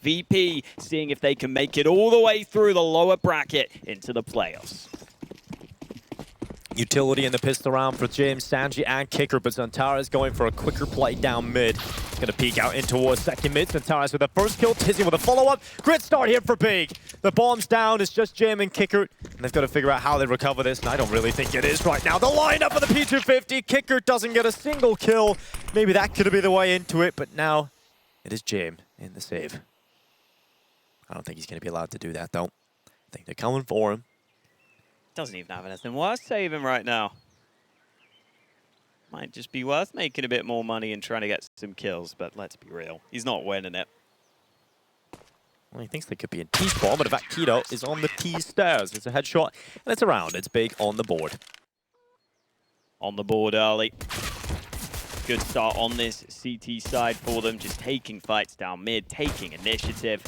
VP seeing if they can make it all the way through the lower bracket into the playoffs. Utility in the pistol round for James, SANJI, and Kicker, but Xantara is going for a quicker play down mid. He's going to peek out in towards second mid. Xantara's with the first kill, TiZi with a follow-up. Great start here for Big. The bomb's down, it's just Jim and Kicker, and they've got to figure out how they recover this, and I don't really think it is right now. The lineup of the P250, Kicker doesn't get a single kill. Maybe that could have been the way into it, but now it is Jim in the save. I don't think he's going to be allowed to do that, though. I think they're coming for him. Doesn't even have anything worth saving right now. Might just be worth making a bit more money and trying to get some kills, but let's be real. He's not winning it. Well, he thinks they could be in T-spawn, but in fact, Keto is on the T stairs. It's a headshot, and it's around. It's Big on the board. On the board early. Good start on this CT side for them, just taking fights down mid, taking initiative.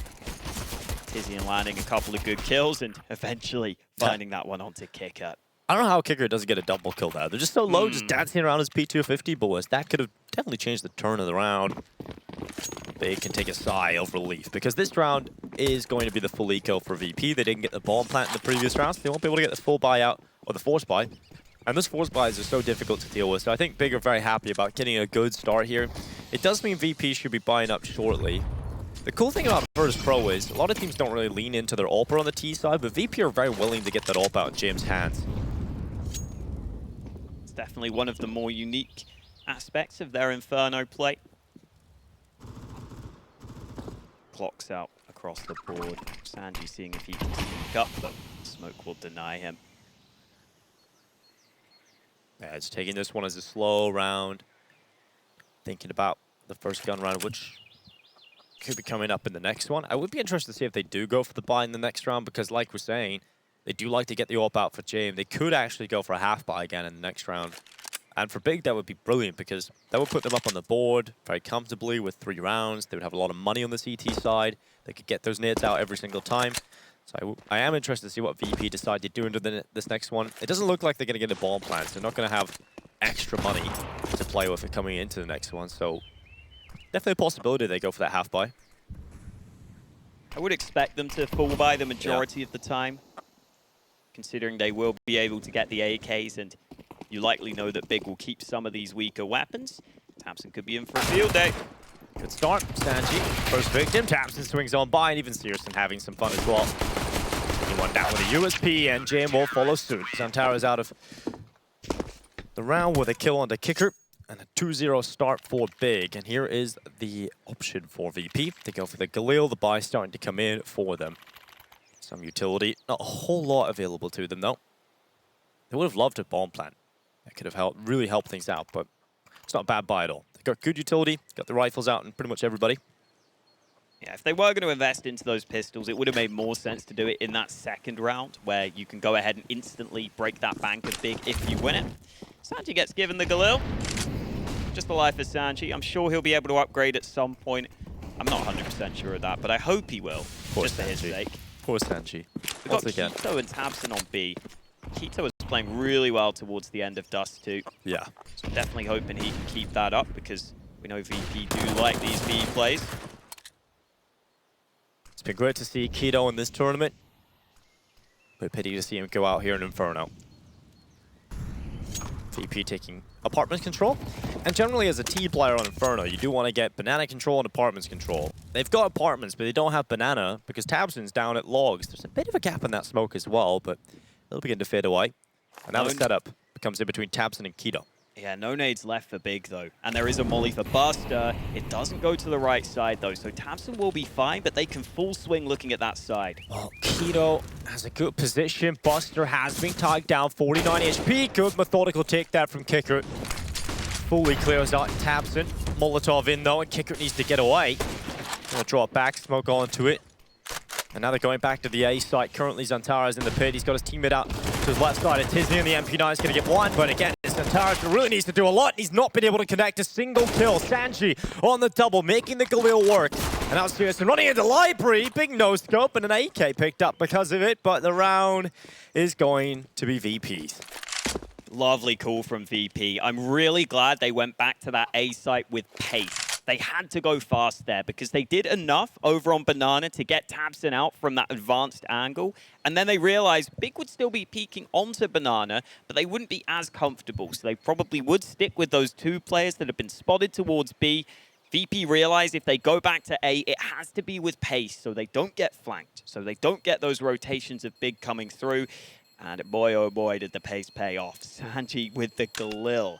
TiZi and landing a couple of good kills and eventually finding that one onto Kicker. I don't know how Kicker doesn't get a double kill there. They're just so low, just dancing around his P250 boys. That could have definitely changed the turn of the round. They can take a sigh of relief because this round is going to be the full eco for VP. They didn't get the bomb plant in the previous rounds. So they won't be able to get the full buyout or the force buy. And those force buys are so difficult to deal with. So I think Big are very happy about getting a good start here. It does mean VP should be buying up shortly. The cool thing about Virtus.pro is a lot of teams don't really lean into their AWP on the T side, but VP are very willing to get that AWP out in James' hands. It's definitely one of the more unique aspects of their Inferno play. Clocks out across the board. SANJI seeing if he can sneak up, but smoke will deny him. Yeah, it's taking this one as a slow round. Thinking about the first gun round, which could be coming up in the next one. I would be interested to see if they do go for the buy in the next round, because like we're saying, they do like to get the AWP out for James. They could actually go for a half buy again in the next round. And for Big, that would be brilliant, because that would put them up on the board very comfortably with 3 rounds. They would have a lot of money on the CT side. They could get those nades out every single time. So I am interested to see what VP decide to do into this next one. It doesn't look like they're going to get a bomb plant. They're not going to have extra money to play with it coming into the next one. So definitely a possibility they go for that half buy. I would expect them to fall by the majority of the time, considering they will be able to get the AKs, and you likely know that Big will keep some of these weaker weapons. tabseN could be in for a field day. Good start, SANJI. First victim, tabseN swings on by, and even syrsoN having some fun as well. He went down with a USP, and JM will follow suit. Xantara's out of the round with a kill on the Kicker, and a 2-0 start for Big. And here is the option for VP. They go for the Galil, the buy starting to come in for them. Some utility, not a whole lot available to them though. They would have loved a bomb plant. That could have really helped things out, but it's not a bad buy at all. They got good utility, got the rifles out and pretty much everybody. Yeah, if they were going to invest into those pistols, it would have made more sense to do it in that second round, where you can go ahead and instantly break that bank of Big if you win it. SANJI gets given the Galil. Just the life of SANJI. I'm sure he'll be able to upgrade at some point. I'm not 100% sure of that, but I hope he will, just for his sake. Poor SANJI. We've got Keto and tabseN on B. Keto was playing really well towards the end of Dust 2. Yeah. So I'm definitely hoping he can keep that up, because we know VP do like these B plays. It's been great to see Keto in this tournament, but pity to see him go out here in Inferno. VP taking apartments control, and generally as a T player on Inferno, you do want to get banana control and apartments control. They've got apartments, but they don't have banana because tabseN's down at logs. There's a bit of a gap in that smoke as well, but they'll begin to fade away. And now the setup becomes in between tabseN and Keto. Yeah, no nades left for Big though, and there is a molly for Buster. It doesn't go to the right side though, so tabseN will be fine, but they can full swing looking at that side. Well, Keto has a good position. Buster has been tagged down, 49 HP. Good methodical take that from Kicker. Fully clears out tabseN. Molotov in though, and Kicker needs to get away. Gonna draw it back, smoke onto it. And now they're going back to the A site. Currently Xantara's in the pit. He's got his teammate out to his left side. TiZi and the MP9 is going to get one, but again, Xantara really needs to do a lot. He's not been able to connect a single kill. SANJI on the double, making the Galil work. And now syrsoN running into library. Big no scope and an AK picked up because of it, but the round is going to be VP's. Lovely call from VP. I'm really glad they went back to that A site with pace. They had to go fast there because they did enough over on Banana to get tabseN out from that advanced angle. And then they realized Big would still be peeking onto Banana, but they wouldn't be as comfortable. So they probably would stick with those two players that have been spotted towards B. VP realized if they go back to A, it has to be with pace so they don't get flanked, so they don't get those rotations of Big coming through. And boy, oh boy, did the pace pay off. SANJI with the Galil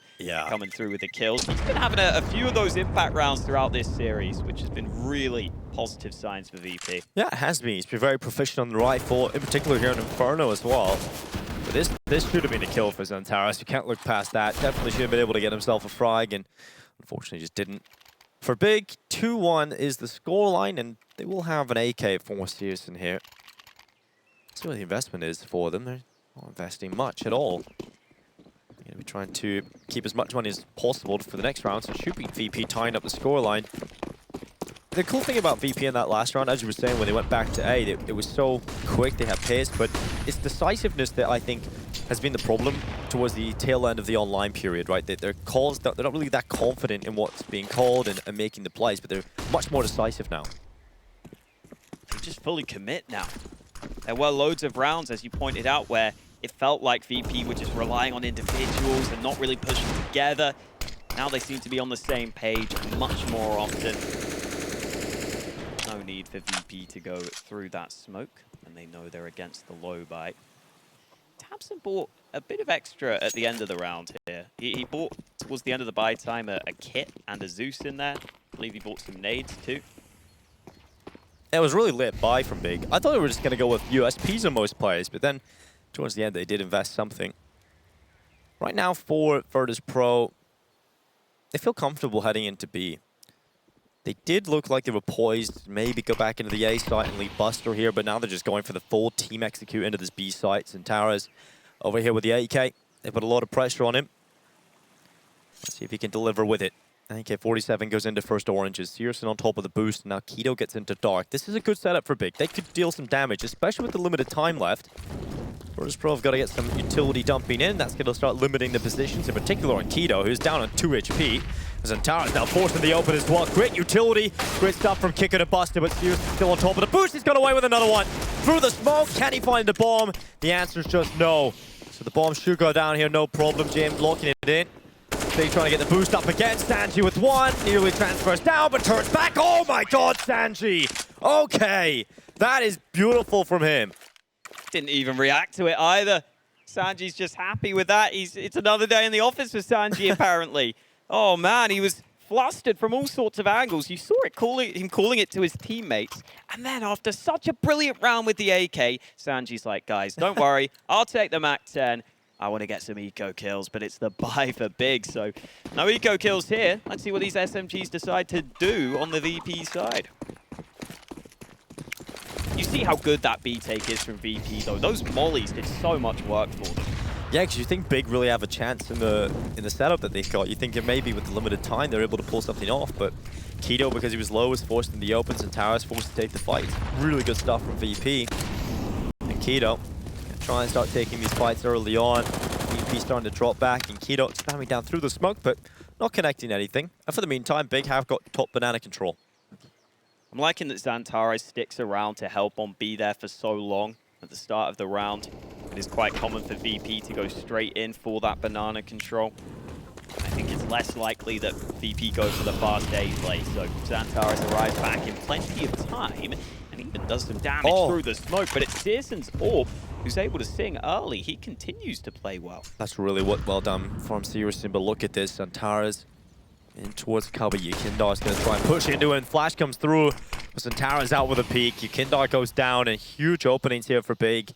coming through with the kills. He's been having a few of those impact rounds throughout this series, which has been really positive signs for VP. Yeah, it has been. He's been very proficient on the rifle, in particular here in Inferno as well. But this should have been a kill for Xantares. You can't look past that. Definitely should have been able to get himself a frag, and unfortunately just didn't. For Big, 2-1 is the scoreline, and they will have an AK for syrsoN here. That's what the investment is for them. They're not investing much at all. They're going to be trying to keep as much money as possible for the next round, so it should be VP tying up the scoreline. The cool thing about VP in that last round, as you were saying, when they went back to A, it was so quick, they had pace, but it's decisiveness that I think has been the problem towards the tail end of the online period, right? Their calls, they're not really that confident in what's being called and making the plays, but they're much more decisive now. They just fully commit now. There were loads of rounds, as you pointed out, where it felt like VP were just relying on individuals and not really pushing together. Now they seem to be on the same page much more often. No need for VP to go through that smoke, and they know they're against the low buy. tabseN bought a bit of extra at the end of the round here. He bought, towards the end of the buy time, a kit and a Zeus in there. I believe he bought some nades too. It was really lit buy from Big. I thought they were just going to go with USPs on most players, but then towards the end they did invest something. Right now for Virtus.pro, they feel comfortable heading into B. They did look like they were poised, maybe go back into the A site and leave Buster here, but now they're just going for the full team execute into this B site. Xantares over here with the AK. They put a lot of pressure on him. Let's see if he can deliver with it. AK-47 goes into first oranges. syrsoN on top of the boost. Now Keto gets into dark. This is a good setup for Big. They could deal some damage, especially with the limited time left. Virtus.pro have got to get some utility dumping in. That's going to start limiting the positions, in particular on Keto, who's down on 2 HP. Xantares now forced in the open as well. Great utility. Great stuff from Kicker to Buster, but syrsoN still on top of the boost. He's got away with another one. Through the smoke. Can he find the bomb? The answer is just no. So the bomb should go down here, no problem. James locking it in. Big trying to get the boost up again. SANJI with one. Nearly transfers down, but turns back. Oh my god, SANJI. Okay. That is beautiful from him. Didn't even react to it either. SANJI's just happy with that. It's another day in the office for SANJI, apparently. Oh man, he was flustered from all sorts of angles. You saw it him calling it to his teammates. And then after such a brilliant round with the AK, SANJI's like, guys, don't worry. I'll take the MAC-10. I want to get some eco kills, but it's the buy for Big. So no eco kills here. Let's see what these SMGs decide to do on the VP side. You see how good that B take is from VP, though. Those mollies did so much work for them. Yeah, because you think Big really have a chance in the setup that they've got. You think maybe with the limited time they're able to pull something off, but Keto, because he was low, was forced in the opens, and Tara's forced to take the fight. Really good stuff from VP. And Keto try and start taking these fights early on. VP starting to drop back, and Keto spamming down through the smoke, but not connecting anything. And for the meantime, Big have got top banana control. I'm liking that Xantares sticks around to help on B there for so long at the start of the round. It is quite common for VP to go straight in for that banana control. I think it's less likely that VP goes for the fast A play, so Xantares arrives back in plenty of time and even does some damage through the smoke, but it's syrsoN's AWP who's able to sing early. He continues to play well. That's really well done from syrsoN, but look at this. Xantares in towards cover. YEKINDAR is going to try and push into it, and Flash comes through. Xantares out with a peek. YEKINDAR goes down, and huge openings here for Big.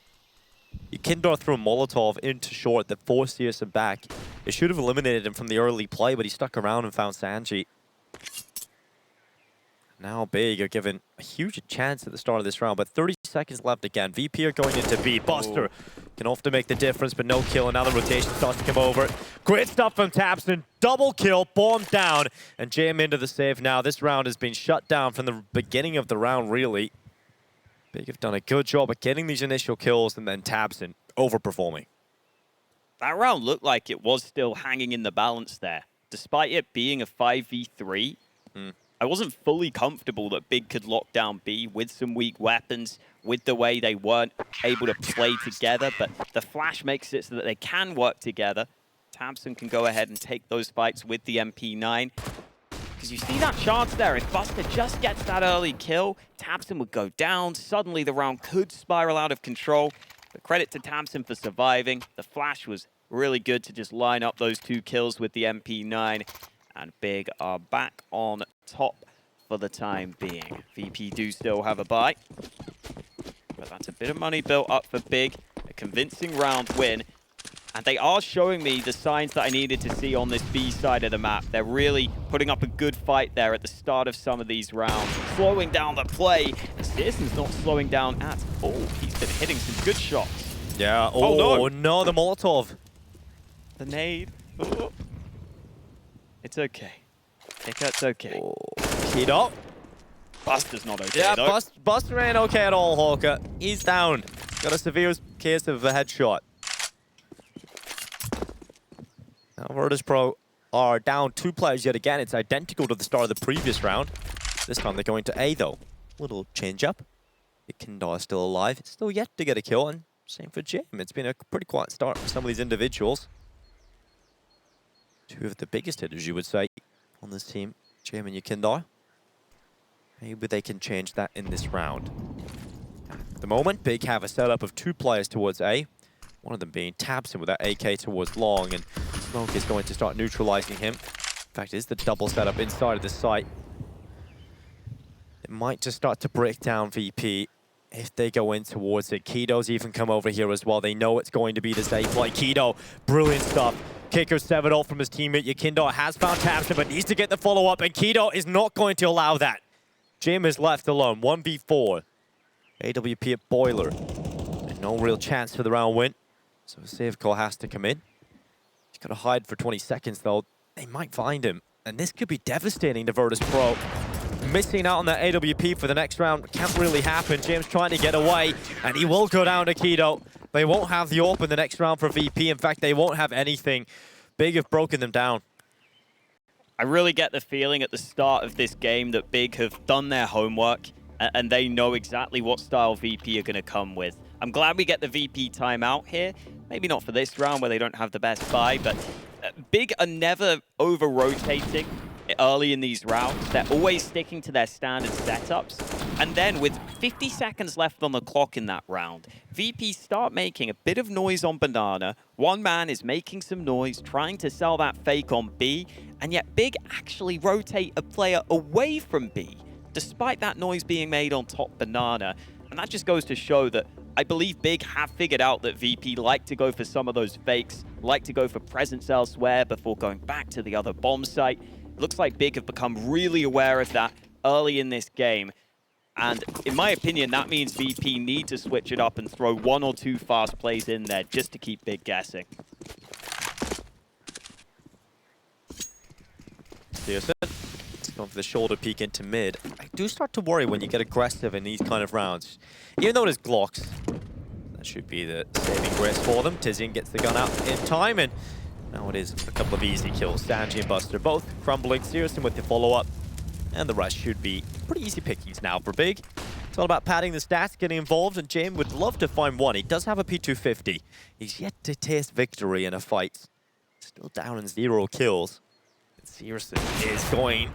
YEKINDAR threw a Molotov into short that forced syrsoN back. It should have eliminated him from the early play, but he stuck around and found SANJI. Now Big are given a huge chance at the start of this round, but 30 seconds left again. VP are going into B. Buster can often make the difference, but no kill, and now the rotation starts to come over. Great stuff from tabseN. Double kill, bomb down, and jam into the save now. This round has been shut down from the beginning of the round, really. Big have done a good job at getting these initial kills, and then tabseN overperforming. That round looked like it was still hanging in the balance there. Despite it being a 5v3, I wasn't fully comfortable that Big could lock down B with some weak weapons, with the way they weren't able to play together, but the flash makes it so that they can work together. tabseN can go ahead and take those fights with the MP9. Because you see that chance there, if Buster just gets that early kill, tabseN would go down, suddenly the round could spiral out of control. But credit to tabseN for surviving. The flash was really good to just line up those 2 kills with the MP9. And Big are back on top for the time being. VP do still have a bye. But that's a bit of money built up for Big. A convincing round win. And they are showing me the signs that I needed to see on this B side of the map. They're really putting up a good fight there at the start of some of these rounds. Slowing down the play. syrsoN's not slowing down at all. He's been hitting some good shots. Yeah, Oh no, the Molotov. The nade. Oh. It's okay. It's okay. Oh. Kido. Buster's not okay, Yeah, though. Buster ain't okay at all, Hawker. He's down. Got a severe case of a headshot. Now, Virtus.pro are down 2 players yet again. It's identical to the start of the previous round. This time they're going to A, though. Little change up. YEKINDAR is still alive. It's still yet to get a kill, and same for Jim. It's been a pretty quiet start for some of these individuals. 2 of the biggest hitters, you would say, on this team, Jim and YEKINDAR. Maybe they can change that in this round. At the moment, Big have a setup of 2 players towards A. One of them being tabseN with that AK towards long, and Smoke is going to start neutralizing him. In fact, it is the double setup inside of the site. It might just start to break down VP if they go in towards it. Kido's even come over here as well. They know it's going to be the safe play. Kido, brilliant stuff. Kicker 7-0 from his teammate. YEKINDAR has found tabseN, but needs to get the follow-up, and Kido is not going to allow that. Jim is left alone, 1v4. AWP at Boiler. And no real chance for the round win. So a save call has to come in. He's got to hide for 20 seconds, though. They might find him. And this could be devastating to Virtus.pro. Missing out on that AWP for the next round can't really happen. James trying to get away, and he will go down to Kido. They won't have the AWP in the next round for VP. In fact, they won't have anything. Big have broken them down. I really get the feeling at the start of this game that Big have done their homework and they know exactly what style VP are going to come with. I'm glad we get the VP timeout here. Maybe not for this round where they don't have the best buy, but Big are never over-rotating early in these rounds. They're always sticking to their standard setups. And then with 50 seconds left on the clock in that round, VP start making a bit of noise on Banana. One man is making some noise, trying to sell that fake on B, and yet Big actually rotate a player away from B, despite that noise being made on top Banana. And that just goes to show that I believe Big have figured out that VP like to go for some of those fakes, like to go for presence elsewhere before going back to the other bomb site. It looks like Big have become really aware of that early in this game. And in my opinion, that means VP need to switch it up and throw 1 or 2 fast plays in there just to keep Big guessing. syrsoN, going for the shoulder peek into mid. I do start to worry when you get aggressive in these kind of rounds. Even though it is Glocks, that should be the saving grace for them. tabseN gets the gun out in time, and now it is a couple of easy kills. SANJI and Buster both crumbling. syrsoN with the follow-up. And the rest should be pretty easy pickings now for Big. It's all about padding the stats, getting involved, and James would love to find one. He does have a P250. He's yet to taste victory in a fight. Still down in 0 kills. And syrsoN is going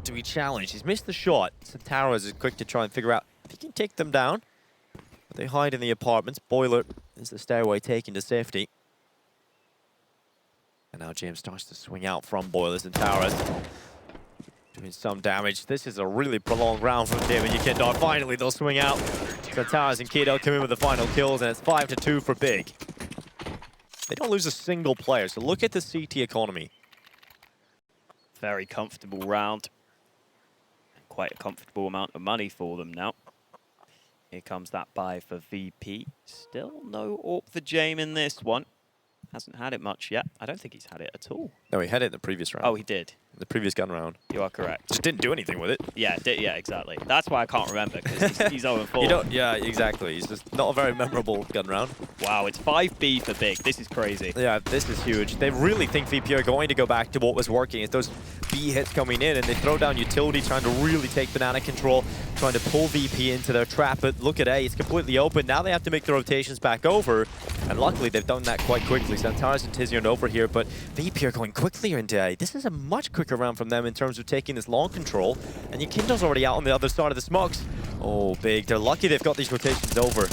to be challenged. He's missed the shot. Centaurus is quick to try and figure out if he can take them down. But they hide in the apartments. Boiler is the stairway taken to safety. And now James starts to swing out from Boiler. Centaurus doing some damage. This is a really prolonged round from Jim and YEKINDAR. Finally, they'll swing out. Centaurus and Kido come in with the final kills, and it's 5-2 for Big. They don't lose a single player, so look at the CT economy. Very comfortable round. And quite a comfortable amount of money for them now. Here comes that buy for VP. Still no AWP for Jame in this one. Hasn't had it much yet. I don't think he's had it at all. No, he had it in the previous round. Oh, he did. The previous gun round. You are correct. Just didn't do anything with it. Yeah, yeah, exactly. That's why I can't remember, because he's 0-4. You don't, yeah, exactly. He's just not a very memorable gun round. Wow, it's 5B for Big. This is crazy. Yeah, this is huge. They really think VP are going to go back to what was working. It's those B hits coming in, and they throw down utility, trying to really take banana control, trying to pull VP into their trap. But look at A, it's completely open. Now they have to make the rotations back over, and luckily they've done that quite quickly. Xantares and tzyzyon over here, but VP are going quickly into A. This is a much quicker round from them in terms of taking this long control, and YEKINDAR's already out on the other side of the smokes. Oh, Big. They're lucky they've got these rotations over.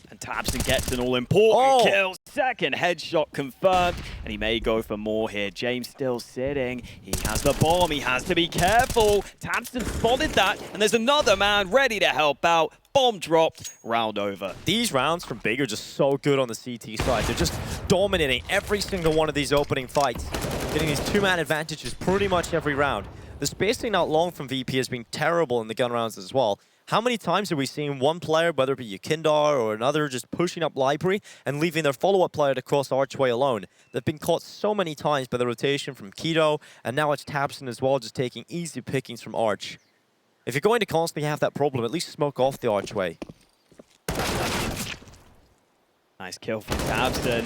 And tabseN gets an all-important kill. Second headshot confirmed, and he may go for more here. James still sitting. He has the bomb. He has to be careful. tabseN spotted that, and there's another man ready to help out. Bomb dropped, round over. These rounds from Big are just so good on the CT side. They're just dominating every single one of these opening fights, getting these two-man advantages pretty much every round. The spacing out long from VP has been terrible in the gun rounds as well. How many times have we seen one player, whether it be YEKINDAR or another, just pushing up library and leaving their follow-up player to cross archway alone? They've been caught so many times by the rotation from k1to, and now it's tabseN as well, just taking easy pickings from arch. If you're going to constantly have that problem, at least smoke off the archway. Nice kill from tabseN.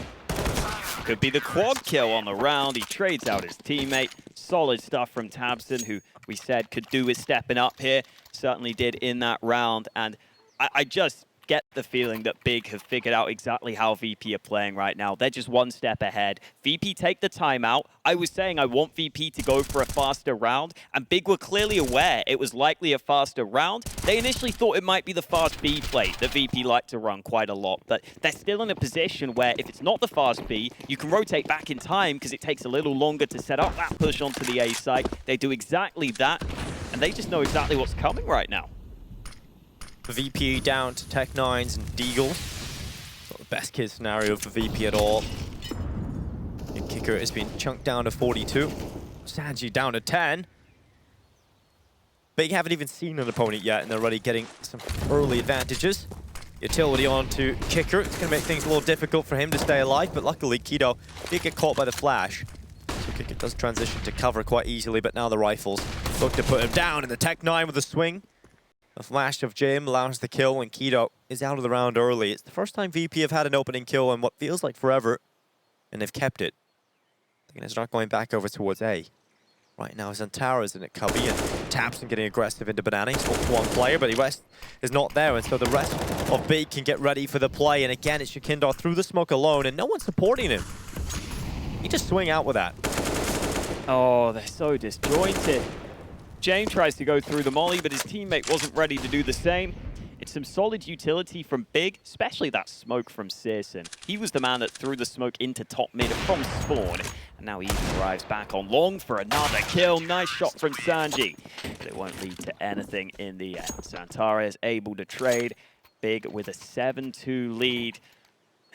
Could be the quad kill on the round. He trades out his teammate. Solid stuff from tabseN, who we said could do with stepping up here. Certainly did in that round. And I just get the feeling that Big have figured out exactly how VP are playing right now. They're just one step ahead. VP take the timeout. I was saying I want VP to go for a faster round, and Big were clearly aware it was likely a faster round. They initially thought it might be the fast B play that VP like to run quite a lot, but they're still in a position where if it's not the fast B, you can rotate back in time because it takes a little longer to set up that push onto the A site. They do exactly that, and they just know exactly what's coming right now. VP down to Tech9s and Deagle. Not the best case scenario for VP at all. And Kicker has been chunked down to 42. SANJI down to 10. Big haven't even seen an opponent yet, and they're already getting some early advantages. Utility onto Kicker. It's going to make things a little difficult for him to stay alive, but luckily k1to did get caught by the flash. So Kicker does transition to cover quite easily, but now the rifles look to put him down, and the Tech9 with a swing. A flash of Jim allows the kill, and k1to is out of the round early. It's the first time VP have had an opening kill in what feels like forever, and they've kept it. They're going to start going back over towards A. Right now, Xantares in at cubby, and tabseN getting aggressive into banana. He's got one player, but the rest is not there, and so the rest of Big can get ready for the play. And again, it's YEKINDAR through the smoke alone, and no one's supporting him. He just swing out with that. Oh, they're so disjointed. James tries to go through the molly, but his teammate wasn't ready to do the same. It's some solid utility from Big, especially that smoke from syrsoN. He was the man that threw the smoke into top mid from spawn, and now he arrives back on long for another kill. Nice shot from SANJI, but it won't lead to anything in the end. Xantares able to trade. Big with a 7-2 lead.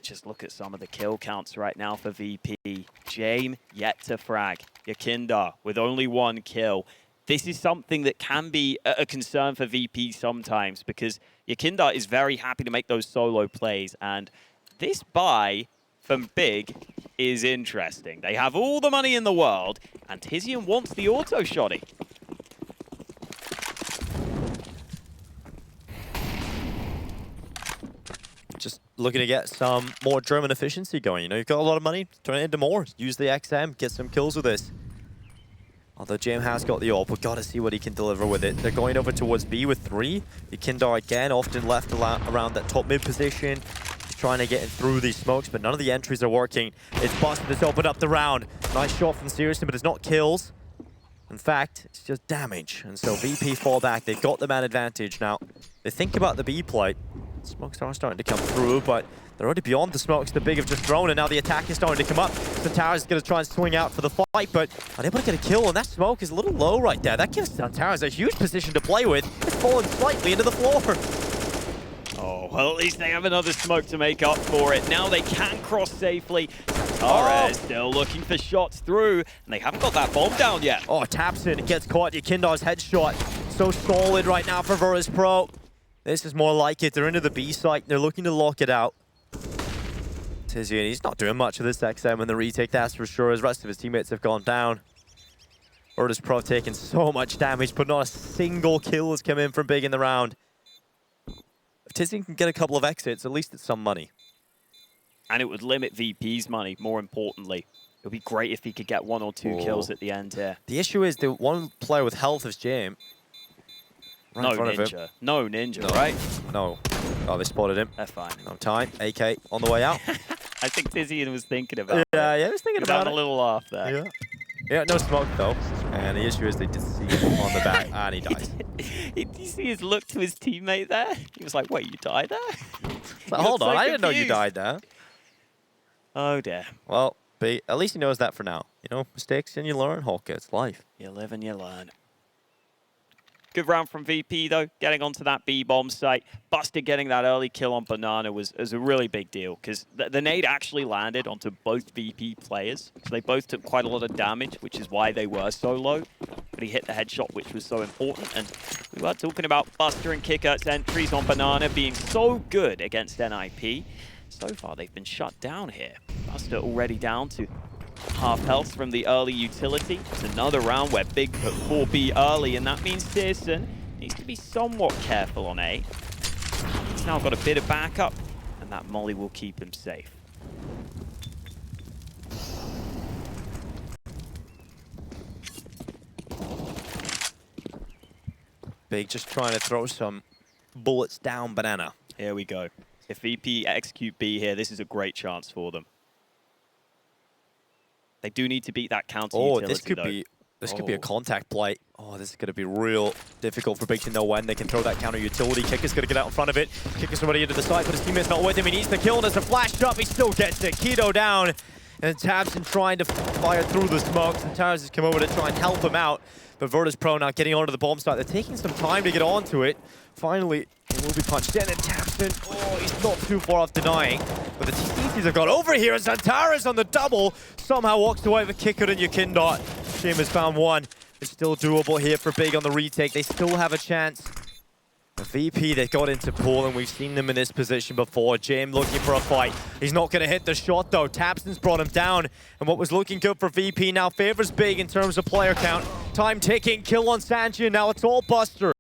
Just look at some of the kill counts right now for VP. James yet to frag. YEKINDAR with only one kill. This is something that can be a concern for VP sometimes, because YEKINDAR is very happy to make those solo plays, and this buy from Big is interesting. They have all the money in the world, and tzyzyon wants the auto shotty. Just looking to get some more German efficiency going. You know, you've got a lot of money, turn it into more. Use the XM, get some kills with this. Although James has got the AWP, we've got to see what he can deliver with it. They're going over towards B with 3. YEKINDAR again, often left around that top mid position. He's trying to get in through these smokes, but none of the entries are working. It's busted, it's opened up the round. Nice shot from syrsoN, but it's not kills. In fact, it's just damage. And so VP fall back. They've got the man advantage. Now, they think about the B play. Smokes are starting to come through, but they're already beyond the smokes the Big have just thrown, and now the attack is starting to come up. Xantares is going to try and swing out for the fight, but unable to get a kill, and that smoke is a little low right there. That gives Xantares a huge position to play with. It's fallen slightly into the floor. Oh, well, at least they have another smoke to make up for it. Now they can cross safely. Xantares still looking for shots through, and they haven't got that bomb down yet. Oh, tabseN gets caught. YEKINDAR's headshot. So solid right now for Virtus.pro. This is more like it. They're into the B site. They're looking to lock it out. TiZiN, he's not doing much of this XM in the retake, that's for sure. His rest of his teammates have gone down. Virtus.pro taking so much damage, but not a single kill has come in from Big in the round. If TiZiN can get a couple of exits, at least it's some money. And it would limit VP's money, more importantly. It would be great if he could get 1 or 2 kills at the end here. The issue is the one player with health is James. Right in front of him. No ninja, right? No. Oh, they spotted him. They're fine. No time. AK on the way out. I think TiZiN was thinking about it. Yeah, he was thinking about it. A little laugh there. Yeah. Yeah, no smoke though. And the issue is they did see him on the back and he dies. Did you see his look to his teammate there? He was like, wait, you died there? Like, hold on, I didn't know you died there. Oh dear. Well, at least he knows that for now. You know, mistakes and you learn, Hawker. It's life. You live and you learn. Good round from VP, though, getting onto that B-bomb site. Buster getting that early kill on Banana was a really big deal, because the nade actually landed onto both VP players. So they both took quite a lot of damage, which is why they were so low. But he hit the headshot, which was so important. And we were talking about Buster and Kickert's entries on Banana being so good against NIP. So far, they've been shut down here. Buster already down to half health from the early utility. It's another round where Big put 4B early, and that means syrsoN needs to be somewhat careful on A. He's now got a bit of backup, and that molly will keep him safe. Big just trying to throw some bullets down Banana. Here we go. If VP execute B here, this is a great chance for them. They do need to beat that counter utility, this could be a contact play. Oh, this is going to be real difficult for Big to know when they can throw that counter utility. Kicker's going to get out in front of it. Kicker's already into the side, but his teammate's not with him. He needs the kill, and there's a flash up. He still gets it. Keto down, and tabseN trying to fire through the smokes, and Towers has come over to try and help him out. But Virtus.pro now getting onto the bomb site. They're taking some time to get onto it. Finally, it will be punched in, and tabseN, oh, he's not too far off denying. But the TCs have got over here, and Xantares on the double somehow walks away with Kicker and YEKINDAR. Shame has found one. It's still doable here for Big on the retake. They still have a chance. The VP, they got into pool, and we've seen them in this position before. James looking for a fight. He's not going to hit the shot, though. tabseN's brought him down, and what was looking good for VP now favors Big in terms of player count. Time ticking, kill on SANJI, and now it's all Buster.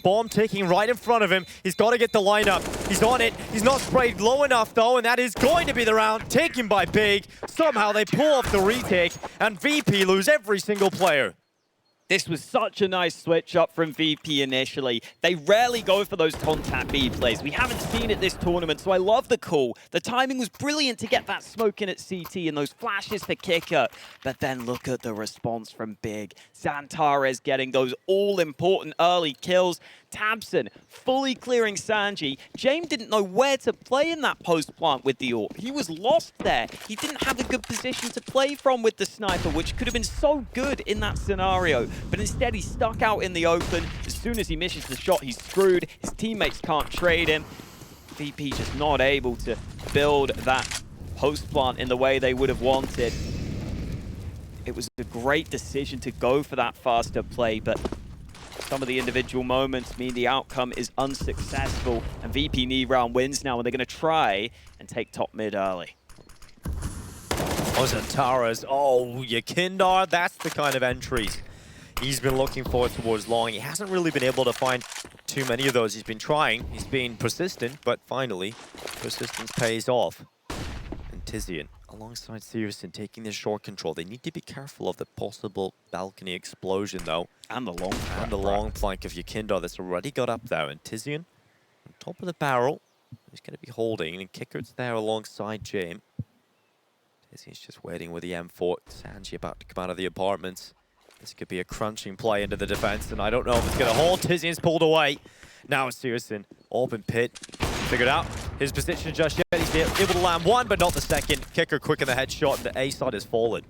Bomb ticking right in front of him. He's got to get the lineup. He's on it. He's not sprayed low enough, though, and that is going to be the round taken by Big. Somehow they pull off the retake, and VP lose every single player. This was such a nice switch up from VP initially. They rarely go for those contact B plays. We haven't seen it this tournament, so I love the call. The timing was brilliant to get that smoke in at CT and those flashes for Kicker. But then look at the response from Big. Xantares getting those all-important early kills. tabseN fully clearing SANJI. James didn't know where to play in that post plant with the AWP. He was lost there. He didn't have a good position to play from with the sniper, which could have been so good in that scenario. But instead, he's stuck out in the open. As soon as he misses the shot, he's screwed. His teammates can't trade him. VP just not able to build that post plant in the way they would have wanted. It was a great decision to go for that faster play, but some of the individual moments mean the outcome is unsuccessful, and VP knee round wins now, and they're going to try and take top mid early. Oh, Xantares. Oh, YEKINDAR, that's the kind of entries he's been looking for towards long. He hasn't really been able to find too many of those. He's been trying, he's been persistent, but finally, persistence pays off. And TiZiN, alongside syrsoN, taking the short control. They need to be careful of the possible balcony explosion, though. And the long flank. And the long flank of YEKINDAR that's already got up there. And TiZiN, on top of the barrel, he's going to be holding. And Kickert's there alongside James. TiZiN's just waiting with the M4. SANJI about to come out of the apartments. This could be a crunching play into the defense, and I don't know if it's going to hold. TiZiN's pulled away. Now it's syrsoN. Open pit. Figured out his position just yet. He's able to land one, but not the second. Kicker quick in the headshot, and the A side has fallen.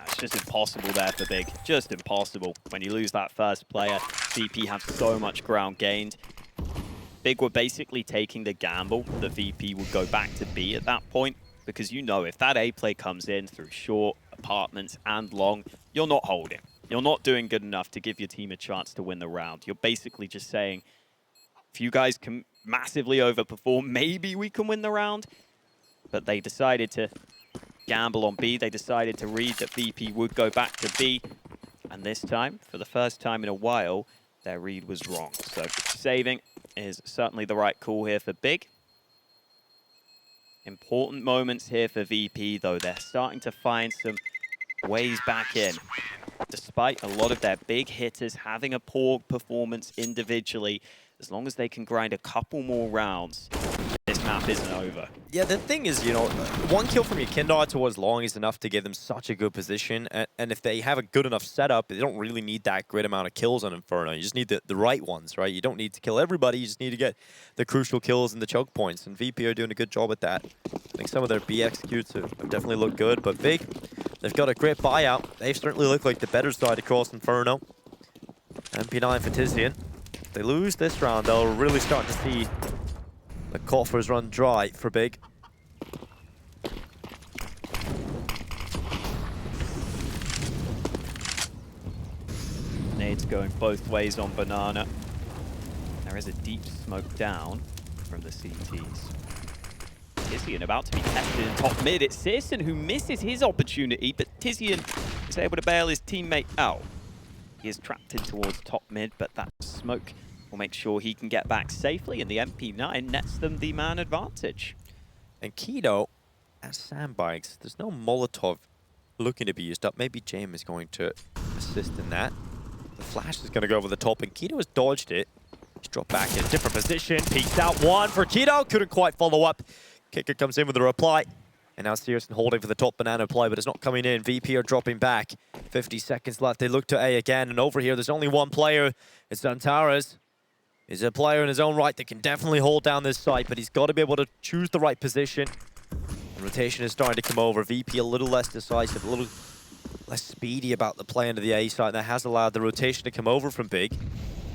It's just impossible there for Big. Just impossible. When you lose that first player, VP have so much ground gained. Big were basically taking the gamble that VP would go back to B at that point, because you know if that A play comes in through short, apartments, and long, you're not holding. You're not doing good enough to give your team a chance to win the round. You're basically just saying, if you guys can massively overperform, maybe we can win the round. but they decided to gamble on B. They decided to read that VP would go back to B. And this time, for the first time in a while, their read was wrong. So saving is certainly the right call here for Big. Important moments here for VP, though. They're starting to find some ways back in. Despite a lot of their big hitters having a poor performance individually, as long as they can grind a couple more rounds, this map isn't over. Yeah, the thing is, you know, one kill from YEKINDAR towards long is enough to give them such a good position. And if they have a good enough setup, they don't really need that great amount of kills on Inferno. You just need the right ones, right? You don't need to kill everybody. You just need to get the crucial kills and the choke points. And VP are doing a good job at that. I think some of their B executes have definitely looked good. But Big, they've got a great buyout. They've certainly looked like the better side across Inferno. MP9 for tabseN. If they lose this round, they'll really start to see the coffers run dry for Big. Nades going both ways on Banana. There is a deep smoke down from the CTs. syrsoN about to be tested in top mid. It's syrsoN who misses his opportunity, but syrsoN is able to bail his teammate out. He is trapped in towards top mid, but that smoke will make sure he can get back safely, and the MP9 nets them the man advantage. And Keto, as sandbags, there's no Molotov looking to be used up. Maybe James is going to assist in that. The flash is going to go over the top, and Keto has dodged it. He's dropped back in a different position. Peeks out one for Keto. Couldn't quite follow up. Kicker comes in with a reply. And now syrsoN holding for the top banana play, but it's not coming in. VP are dropping back. 50 seconds left. They look to A again. And over here, there's only one player. It's Zantares. He's a player in his own right that can definitely hold down this site, but he's got to be able to choose the right position. And rotation is starting to come over. VP a little less decisive, a little less speedy about the play into the A site. And that has allowed the rotation to come over from Big.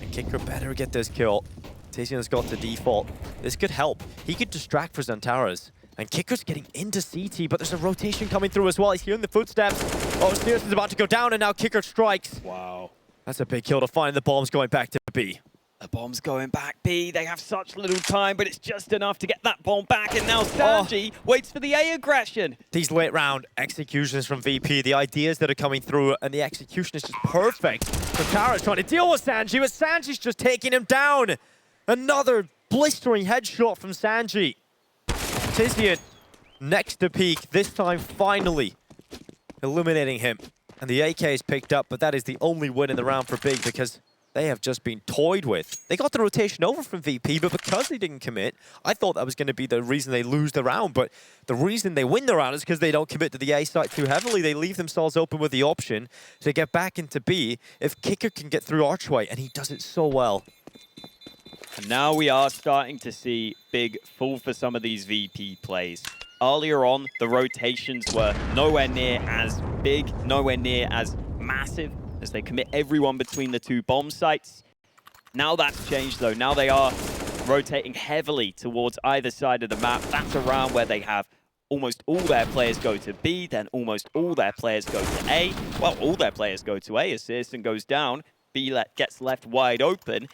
And Kicker better get this kill. tabseN's got to default. This could help. He could distract for Zantares. And Kicker's getting into CT, but there's a rotation coming through as well. He's hearing the footsteps. Oh, syrsoN's about to go down, and now Kicker strikes. Wow. That's a big kill to find. The bomb's going back to B. The bomb's going back B. They have such little time, but it's just enough to get that bomb back. And now SANJI waits for the A aggression. These late round executions from VP, the ideas that are coming through, and the execution is just perfect. Tara's trying to deal with SANJI, but SANJI's just taking him down. Another blistering headshot from SANJI. tabseN next to peak, this time finally eliminating him. And the AK is picked up, but that is the only win in the round for Big because they have just been toyed with. They got the rotation over from VP, but because they didn't commit, I thought that was going to be the reason they lose the round. But the reason they win the round is because they don't commit to the A site too heavily. They leave themselves open with the option to get back into B if Kicker can get through Archway, and he does it so well. And now we are starting to see Big fall for some of these VP plays. Earlier on, the rotations were nowhere near as big, nowhere near as massive as they commit everyone between the two bomb sites. Now that's changed, though. Now they are rotating heavily towards either side of the map. That's a round where they have almost all their players go to B, then almost all their players go to A. Well, all their players go to A as syrsoN goes down. B gets left wide open.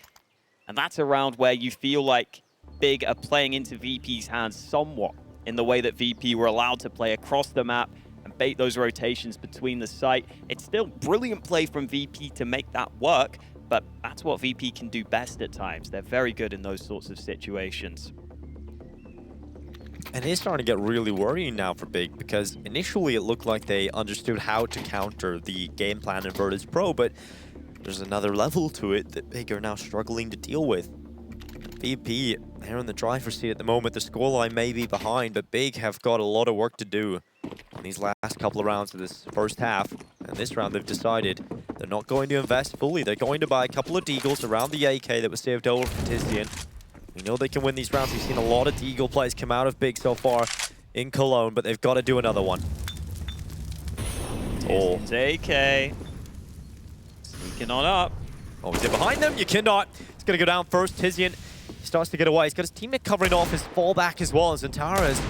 And that's a round where you feel like Big are playing into VP's hands somewhat in the way that VP were allowed to play across the map and bait those rotations between the site. It's still brilliant play from VP to make that work, but that's what VP can do best at times. They're very good in those sorts of situations. And it's starting to get really worrying now for Big because initially it looked like they understood how to counter the game plan in Virtus.pro, but there's another level to it that Big are now struggling to deal with. VP, they're in the driver's seat at the moment. The scoreline may be behind, but Big have got a lot of work to do on these last couple of rounds of this first half. And this round they've decided they're not going to invest fully. They're going to buy a couple of Deagles around the AK that was saved over from tabseN. We know they can win these rounds. We've seen a lot of Deagle plays come out of Big so far in Cologne, but they've got to do another one. tabseN's AK. Sneaking on up. Oh, he's in behind them. YEKINDAR. He's going to go down first. tabseN starts to get away. He's got his teammate covering off his fallback as well. And Zantares,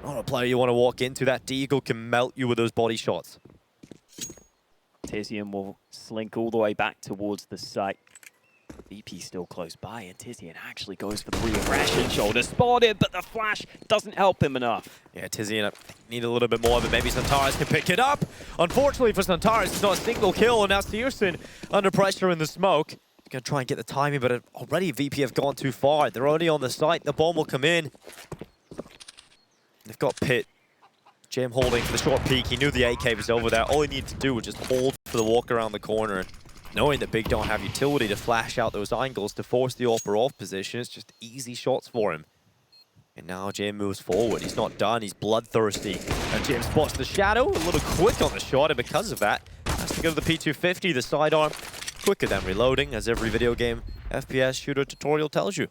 not a player you want to walk into. That Deagle can melt you with those body shots. tabseN will slink all the way back towards the site. VP still close by, and tabseN actually goes for the re-aggression. Shoulder spotted, but the flash doesn't help him enough. Yeah, tabseN need a little bit more, but maybe syrsoN can pick it up. Unfortunately for syrsoN, it's not a single kill, and now syrsoN under pressure in the smoke. He's gonna try and get the timing, but already VP have gone too far. They're already on the site. The bomb will come in. They've got Pit. Jim holding for the short peek. He knew the AK was over there. All he needed to do was just hold for the walk around the corner. Knowing that Big don't have utility to flash out those angles to force the AWPer off position, it's just easy shots for him. And now Jim moves forward. He's not done. He's bloodthirsty. And Jim spots the shadow. A little quick on the shot, and because of that, has to go to the P250, the sidearm. Quicker than reloading, as every video game FPS shooter tutorial tells you.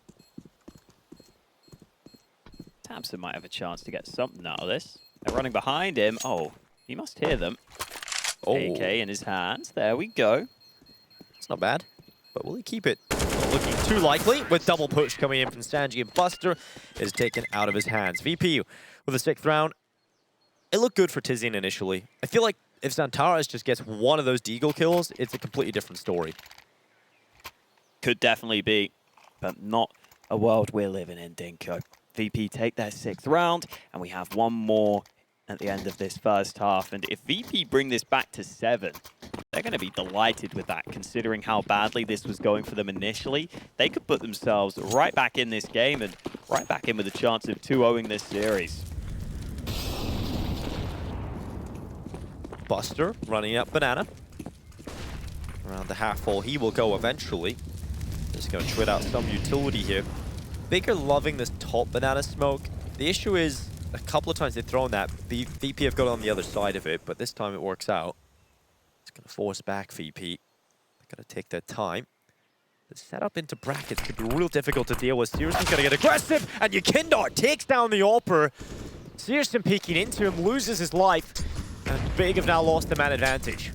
tabseN might have a chance to get something out of this. They're running behind him. Oh, he must hear them. Oh. AK in his hands. There we go. It's not bad, but will he keep it? Not looking too likely, with double push coming in from SANJI, and Buster is taken out of his hands. VP with the 6th round. It looked good for tabseN initially. I feel like if syrsoN just gets one of those deagle kills, it's a completely different story. Could definitely be, but not a world we're living in, Dinko. VP take their 6th round, and we have one more at the end of this first half. And if VP bring this back to 7, they're going to be delighted with that, considering how badly this was going for them initially. They could put themselves right back in this game and right back in with a chance of 2-0ing this series. Buster running up banana. Around the half wall, he will go eventually. Just going to twit out some utility here. Big are loving this top banana smoke. The issue is, a couple of times they've thrown that. VP have got on the other side of it, but this time it works out. It's going to force back VP. They're going to take their time. The setup into brackets could be real difficult to deal with. syrsoN's going to get aggressive, and YEKINDAR takes down the AWPer. syrsoN peeking into him, loses his life, and Big have now lost the man advantage.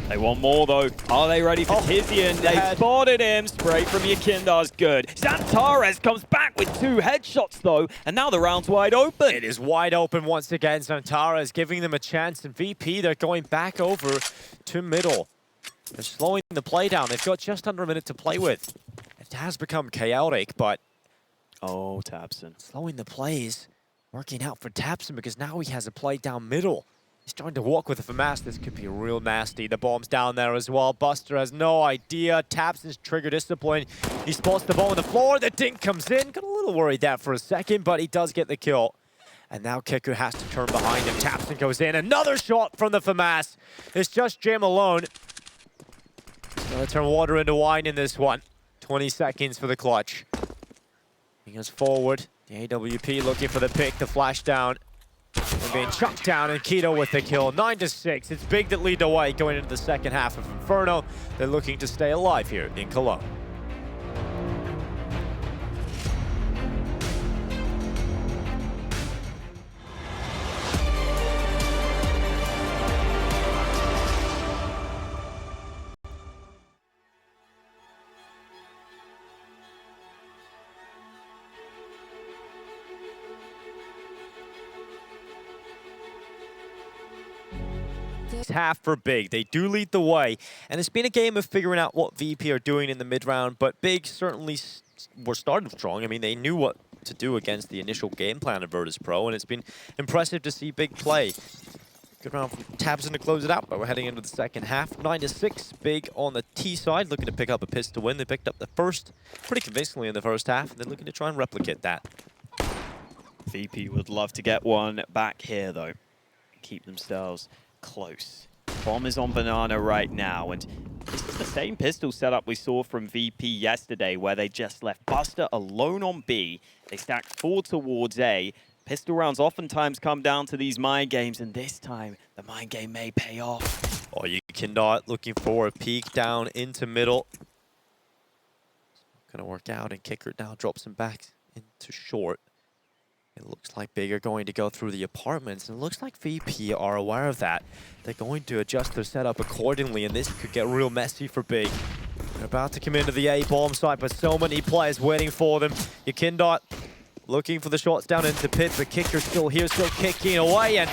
They want more, though. Are they ready for tabseN? They spotted him. Spray from YEKINDAR's good. syrsoN comes back with 2 headshots, though, and now the round's wide open. It is wide open once again. syrsoN is giving them a chance, and VP, they're going back over to middle. They're slowing the play down. They've got just under a minute to play with. It has become chaotic, but... Oh, tabseN. Slowing the plays, working out for tabseN, because now he has a play down middle. He's trying to walk with a FAMAS. This could be real nasty. The bomb's down there as well. Buster has no idea. tabseN's trigger discipline. He spots the bomb on the floor. The dink comes in. Got a little worried there for a second, but he does get the kill. And now Kiku has to turn behind him. tabseN goes in. Another shot from the FAMAS. It's just Jim alone. Gonna turn water into wine in this one. 20 seconds for the clutch. He goes forward. The AWP looking for the pick, the flash down. They're being chucked down, and Keto with the kill. 9-6. It's Big that lead the way going into the second half of Inferno. They're looking to stay alive here in Cologne. Half for Big. They do lead the way, and it's been a game of figuring out what VP are doing in the mid-round, but Big certainly were starting strong. I mean, they knew what to do against the initial game plan of Virtus.pro, and it's been impressive to see Big play. Good round from tabseN to close it out, but we're heading into the second half. 9-6, Big on the T side, looking to pick up a pistol win. They picked up the first pretty convincingly in the first half, and they're looking to try and replicate that. VP would love to get one back here, though. Keep themselves close. Bomb is on banana right now, and this is the same pistol setup we saw from VP yesterday, where they just left Buster alone on B. They stacked 4 towards A. Pistol rounds oftentimes come down to these mind games, and this time the mind game may pay off. Oh, YEKINDAR looking for a peek down into middle. Gonna work out, and Kicker now drops him back into short. It looks like Big are going to go through the apartments, and it looks like VP are aware of that. They're going to adjust their setup accordingly, and this could get real messy for Big. They're about to come into the A bomb site, but so many players waiting for them. YEKINDAR looking for the shots down into Pit, but Kicker's still here, still kicking away, and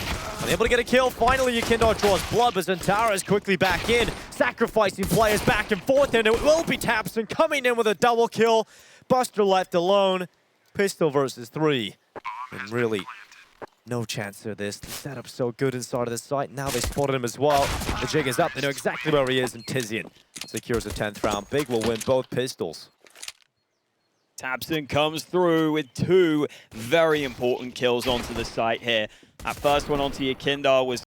Able to get a kill. Finally, YEKINDAR draws blood, but Zantara is quickly back in, sacrificing players back and forth, and it will be tabseN coming in with a double kill. Buster left alone. Pistol versus 3. And really, no chance of this. The setup's so good inside of the site. Now they spotted him as well. The jig is up. They know exactly where he is, and tabseN secures the 10th round. Big will win both pistols. tabseN comes through with 2 very important kills onto the site here. That first one onto YEKINDAR was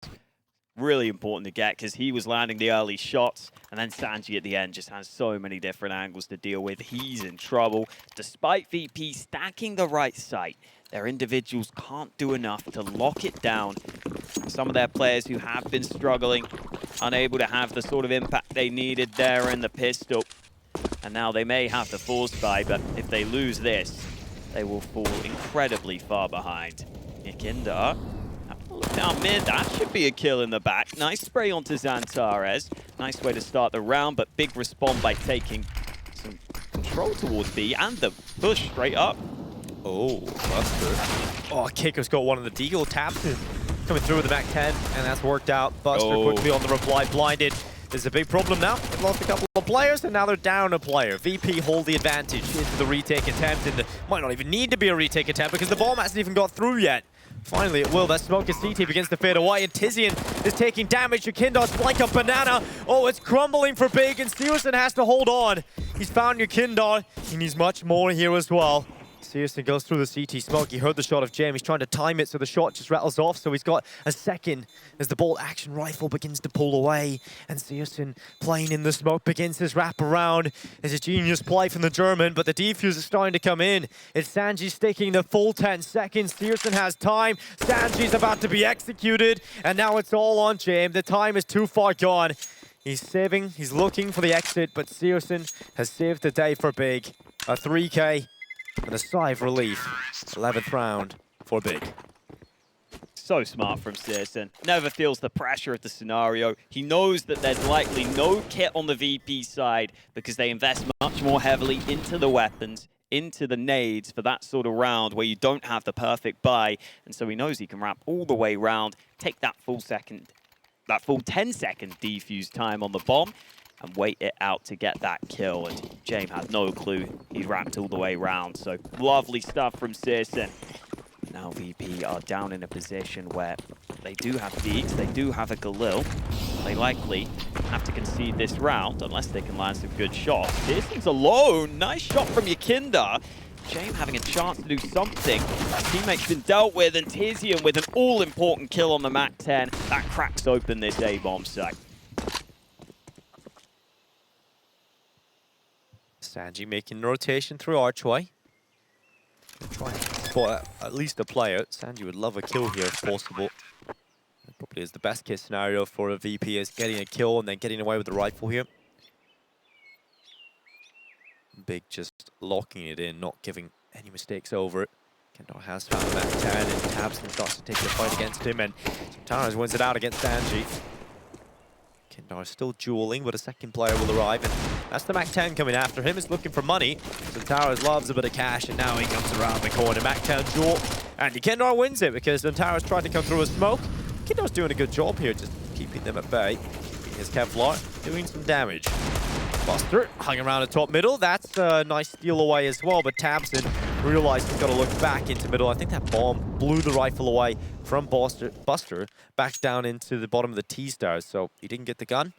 really important to get because he was landing the early shots, and then SANJI at the end just has so many different angles to deal with. He's in trouble. Despite VP stacking the right site, their individuals can't do enough to lock it down. Some of their players who have been struggling, unable to have the sort of impact they needed there in the pistol. And now they may have the force buy, but if they lose this, they will fall incredibly far behind. YEKINDAR, look down mid, that should be a kill in the back. Nice spray onto Xantares. Nice way to start the round, but big respond by taking some control towards B and the push straight up. Oh, Buster. Oh, Keiko's got one on the deagle. tabseN coming through with the Mac 10, and that's worked out. Buster quickly on the reply, blinded. There's a big problem now. They've lost a couple of players, and now they're down a player. VP hold the advantage into the retake attempt, and might not even need to be a retake attempt because the bomb hasn't even got through yet. Finally, it will. That smoke is CT begins to fade away, and tabseN is taking damage. YEKINDAR's like a banana. Oh, it's crumbling for Big, and syrsoN has to hold on. He's found YEKINDAR. He needs much more here as well. syrsoN goes through the CT smoke. He heard the shot of Jam. He's trying to time it so the shot just rattles off. So he's got a second as the bolt action rifle begins to pull away. And syrsoN playing in the smoke begins his wrap around. It's a genius play from the German, but the defuse is starting to come in. It's SANJI sticking the full 10 seconds. syrsoN has time. SANJI's about to be executed. And now it's all on Jam. The time is too far gone. He's saving. He's looking for the exit, but syrsoN has saved the day for Big. A 3K. And a sigh of relief. 11th round for Big. So smart from syrsoN. Never feels the pressure of the scenario. He knows that there's likely no kit on the VP side because they invest much more heavily into the weapons, into the nades for that sort of round where you don't have the perfect buy. And so he knows he can wrap all the way round, take that full 10-second defuse time on the bomb, and wait it out to get that kill. And James had no clue he'd wrapped all the way round. So lovely stuff from syrsoN. Now VP are down in a position where they do have Deeks, they do have a Galil. They likely have to concede this round unless they can land some good shots. syrsoN's alone. Nice shot from YEKINDAR. James having a chance to do something. His teammate's been dealt with, and tabseN with an all-important kill on the Mac 10. That cracks open this A-bomb site. SANJI making rotation through Archway. Trying to spot at least a player. SANJI would love a kill here if possible. It probably is the best case scenario for a VP, is getting a kill and then getting away with the rifle here. Big just locking it in, not giving any mistakes over it. YEKINDAR has found the Mac 10, and tabseN starts to take the fight against him, and Zantara wins it out against SANJI. YEKINDAR still dueling, but a second player will arrive, and that's the Mac 10 coming after him. He's looking for money. Zantara loves a bit of cash, and now he comes around the corner. Mac 10 duel, and YEKINDAR wins it because Zantara's trying to come through a smoke. YEKINDAR's doing a good job here, just keeping them at bay. Here's Kevlar doing some damage. Buster hung around the top middle. That's a nice steal away as well, but tabseN realized he's got to look back into middle. I think that bomb blew the rifle away from Buster back down into the bottom of the T-stars, so he didn't get the gun.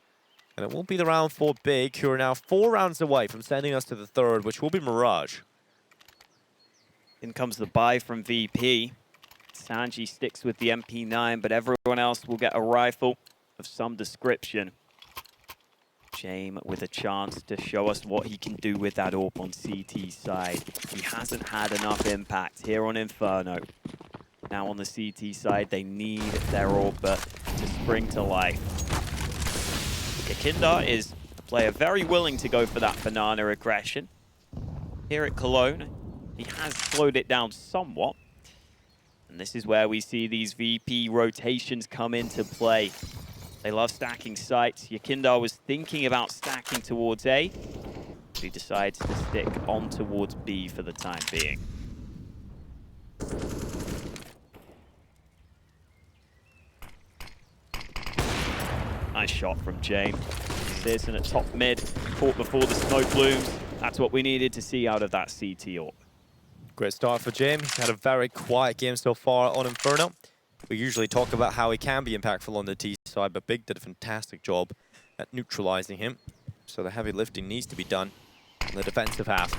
And it won't be the round for Big, who are now 4 rounds away from sending us to the 3rd, which will be Mirage. In comes the buy from VP. SANJI sticks with the MP9, but everyone else will get a rifle of some description. James with a chance to show us what he can do with that AWP on CT side. He hasn't had enough impact here on Inferno. Now on the CT side, they need their AWP to spring to life. YEKINDAR is a player very willing to go for that banana aggression. Here at Cologne, he has slowed it down somewhat. And this is where we see these VP rotations come into play. They love stacking sites. YEKINDAR was thinking about stacking towards A, but he decides to stick on towards B for the time being. Nice shot from James. syrsoN at top mid, caught before the smoke blooms. That's what we needed to see out of that CT AWP. Great start for James. He's had a very quiet game so far on Inferno. We usually talk about how he can be impactful on the T side, but Big did a fantastic job at neutralizing him. So the heavy lifting needs to be done on the defensive half.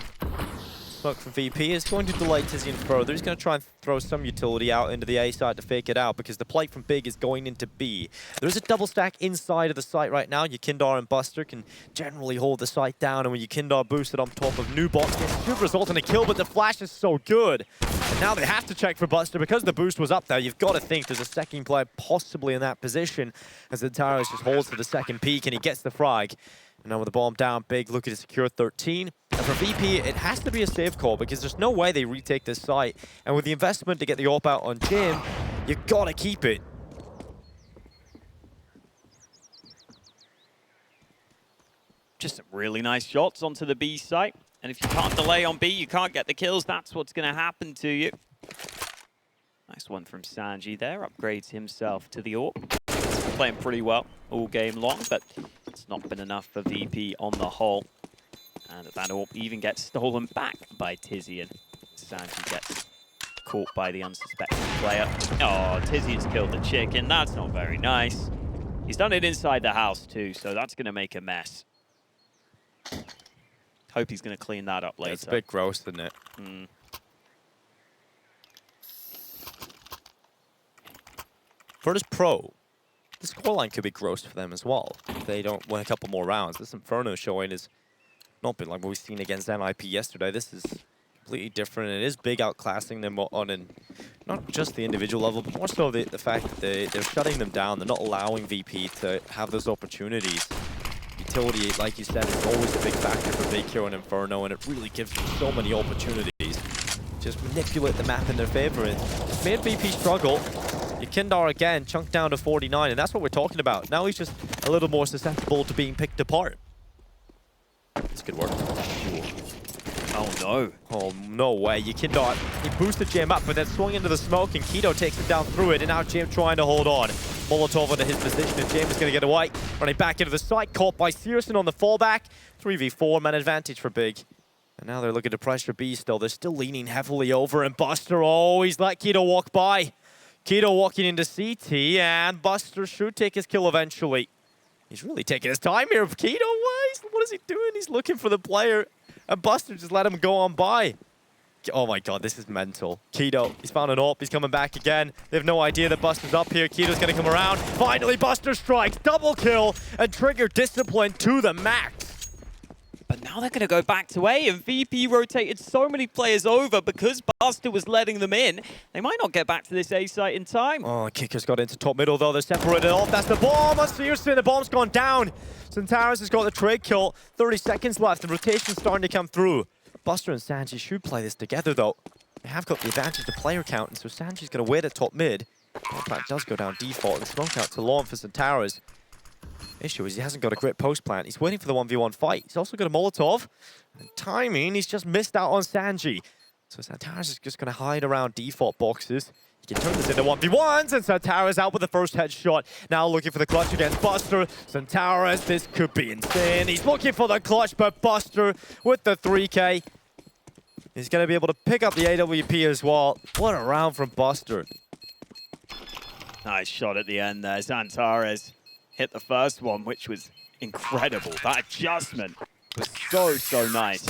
Smoke from VP is going to delay tzyzyaN further. He's going to try and throw some utility out into the A side to fake it out because the play from Big is going into B. There's a double stack inside of the site right now. YEKINDAR and buster can generally hold the site down, and when YEKINDAR boosted on top of Nubox, it should result in a kill, but the flash is so good. And now they have to check for buster because the boost was up there. You've got to think there's a second player possibly in that position as Zantares just holds to the second peak and he gets the frag. And now with the bomb down, Big looking to secure 13. And for VP, it has to be a safe call because there's no way they retake this site. And with the investment to get the AWP out on Jim, you've got to keep it. Just some really nice shots onto the B site. And if you can't delay on B, you can't get the kills. That's what's going to happen to you. Nice one from SANJI there. Upgrades himself to the AWP. He's playing pretty well all game long, but it's not been enough for VP on the whole. And that AWP even gets stolen back by tzyzyaN. SANJI gets caught by the unsuspecting player. Oh, tzyzyaN's killed the chicken. That's not very nice. He's done it inside the house too, so that's going to make a mess. Hope he's going to clean that up later. It's a bit gross, isn't it? Virtus.pro, the scoreline could be gross for them as well if they don't win a couple more rounds. This Inferno showing has not been like what we've seen against NIP yesterday. This is completely different. It is Big outclassing them on not just the individual level, but more so the fact that they're shutting them down. They're not allowing VP to have those opportunities. Utility, like you said, is always a big factor for Big here on Inferno, and it really gives them so many opportunities. Just manipulate the map in their favor, and it's made VP struggle. YEKINDAR again, chunked down to 49, and that's what we're talking about. Now he's just a little more susceptible to being picked apart. This could work. Oh no. Oh, no way. YEKINDAR, he boosted Jam up, but then swung into the smoke, and Keto takes him down through it, and now Jam trying to hold on. Molotov into his position, and James is going to get away. Running back into the site, caught by syrsoN on the fallback. 3v4, man advantage for Big. And now they're looking to pressure B still. They're still leaning heavily over, and buster, oh, he's let Keto walk by. Keto walking into CT, and buster should take his kill eventually. He's really taking his time here. Keto, what is he doing? He's looking for the player, and buster just let him go on by. Oh my god, this is mental. Keto, he's found an AWP, he's coming back again. They have no idea that buster's up here. Keto's gonna come around. Finally, buster strikes, double kill, and trigger discipline to the max. But now they're going to go back to A, and VP rotated so many players over because buster was letting them in. They might not get back to this A site in time. Oh, Kicker's got into top middle though. They're separated off. That's the bomb on syrsoN. The bomb's gone down. Zantares has got the trade kill. 30 seconds left. The rotation's starting to come through. Buster and SANJI should play this together though. They have got the advantage to player count, and so SANJI's going to wait at top mid. Plant does go down default, and smoke out to lawn for Zantares. Issue is he hasn't got a great post plant. He's waiting for the 1v1 fight. He's also got a Molotov. And timing, he's just missed out on SANJI. So Zantares is just going to hide around default boxes. He can turn this into 1v1s, and Zantares out with the first headshot. Now looking for the clutch against buster. Zantares, this could be insane. He's looking for the clutch, but buster with the 3K. He's going to be able to pick up the AWP as well. What a round from buster. Nice shot at the end there. Zantares hit the first one, which was incredible. That adjustment was so nice.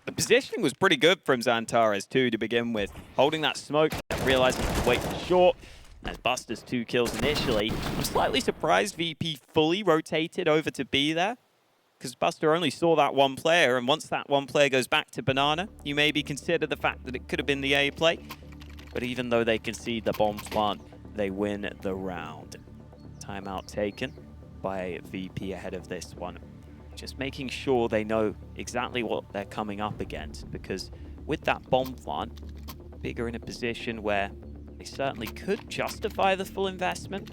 The positioning was pretty good from Zantares too to begin with. Holding that smoke, realizing he could wait for short. As buster's 2 kills initially, I'm slightly surprised VP fully rotated over to B there, because buster only saw that one player, and once that one player goes back to banana, you maybe consider the fact that it could have been the A play. But even though they concede the bomb plant, they win the round. Timeout taken by VP ahead of this one. Just making sure they know exactly what they're coming up against, because with that bomb plant, Big are in a position where they certainly could justify the full investment.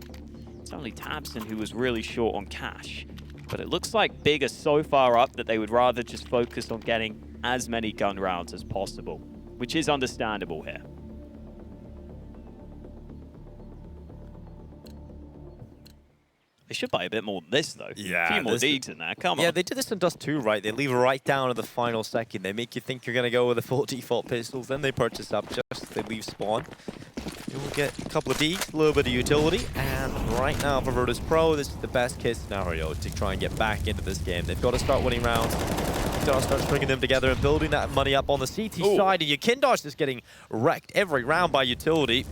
It's only tabseN who was really short on cash, but it looks like Big are so far up that they would rather just focus on getting as many gun rounds as possible, which is understandable here. They should buy a bit more than this, though. Yeah, a few more deeds in there. Come on. Yeah, they did this in Dust 2, right? They leave right down at the final second. They make you think you're going to go with the full default pistols. Then they purchase up just. They leave spawn. You'll get a couple of deeds, a little bit of utility. And right now for Virtus.pro, this is the best case scenario to try and get back into this game. They've got to start winning rounds. They've got to start stringing them together and building that money up on the CT side. And YEKINDAR's just getting wrecked every round by utility.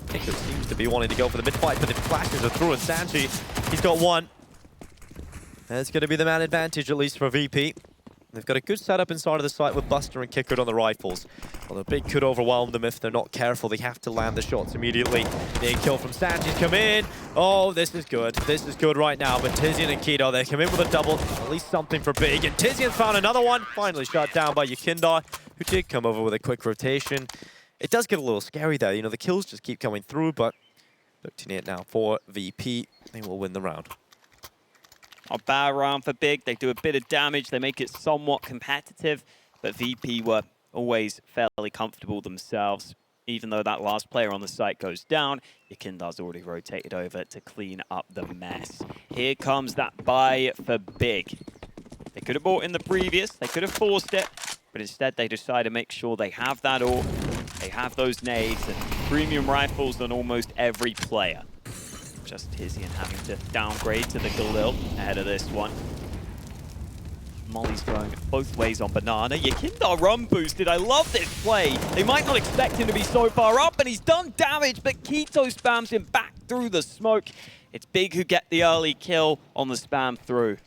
Kicker seems to be wanting to go for the mid-fight, but the flashes are through, and SANJI, he's got one. That's going to be the man advantage, at least for VP. They've got a good setup inside of the site with Buster and Kicker on the rifles. Although Big could overwhelm them if they're not careful. They have to land the shots immediately. Big kill from SANJI's come in. Oh, this is good. This is good right now. But tzyzYN and Keto, they come in with a double. At least something for Big. And tzyzYN found another one. Finally shot down by YEKINDAR, who did come over with a quick rotation. It does get a little scary there. You know, the kills just keep coming through, but 13-8 now for VP. They will win the round. A bad round for Big. They do a bit of damage. They make it somewhat competitive, but VP were always fairly comfortable themselves. Even though that last player on the site goes down, YEKINDAR's already rotated over to clean up the mess. Here comes that buy for Big. They could have bought in the previous. They could have forced it, but instead they decide to make sure they have that all. They have those nades and premium rifles on almost every player. Just tzyzYN having to downgrade to the Galil ahead of this one. Molly's going both ways on Banana. YEKINDAR run boosted. I love this play. They might not expect him to be so far up, and he's done damage, but Keto spams him back through the smoke. It's Big who get the early kill on the spam through.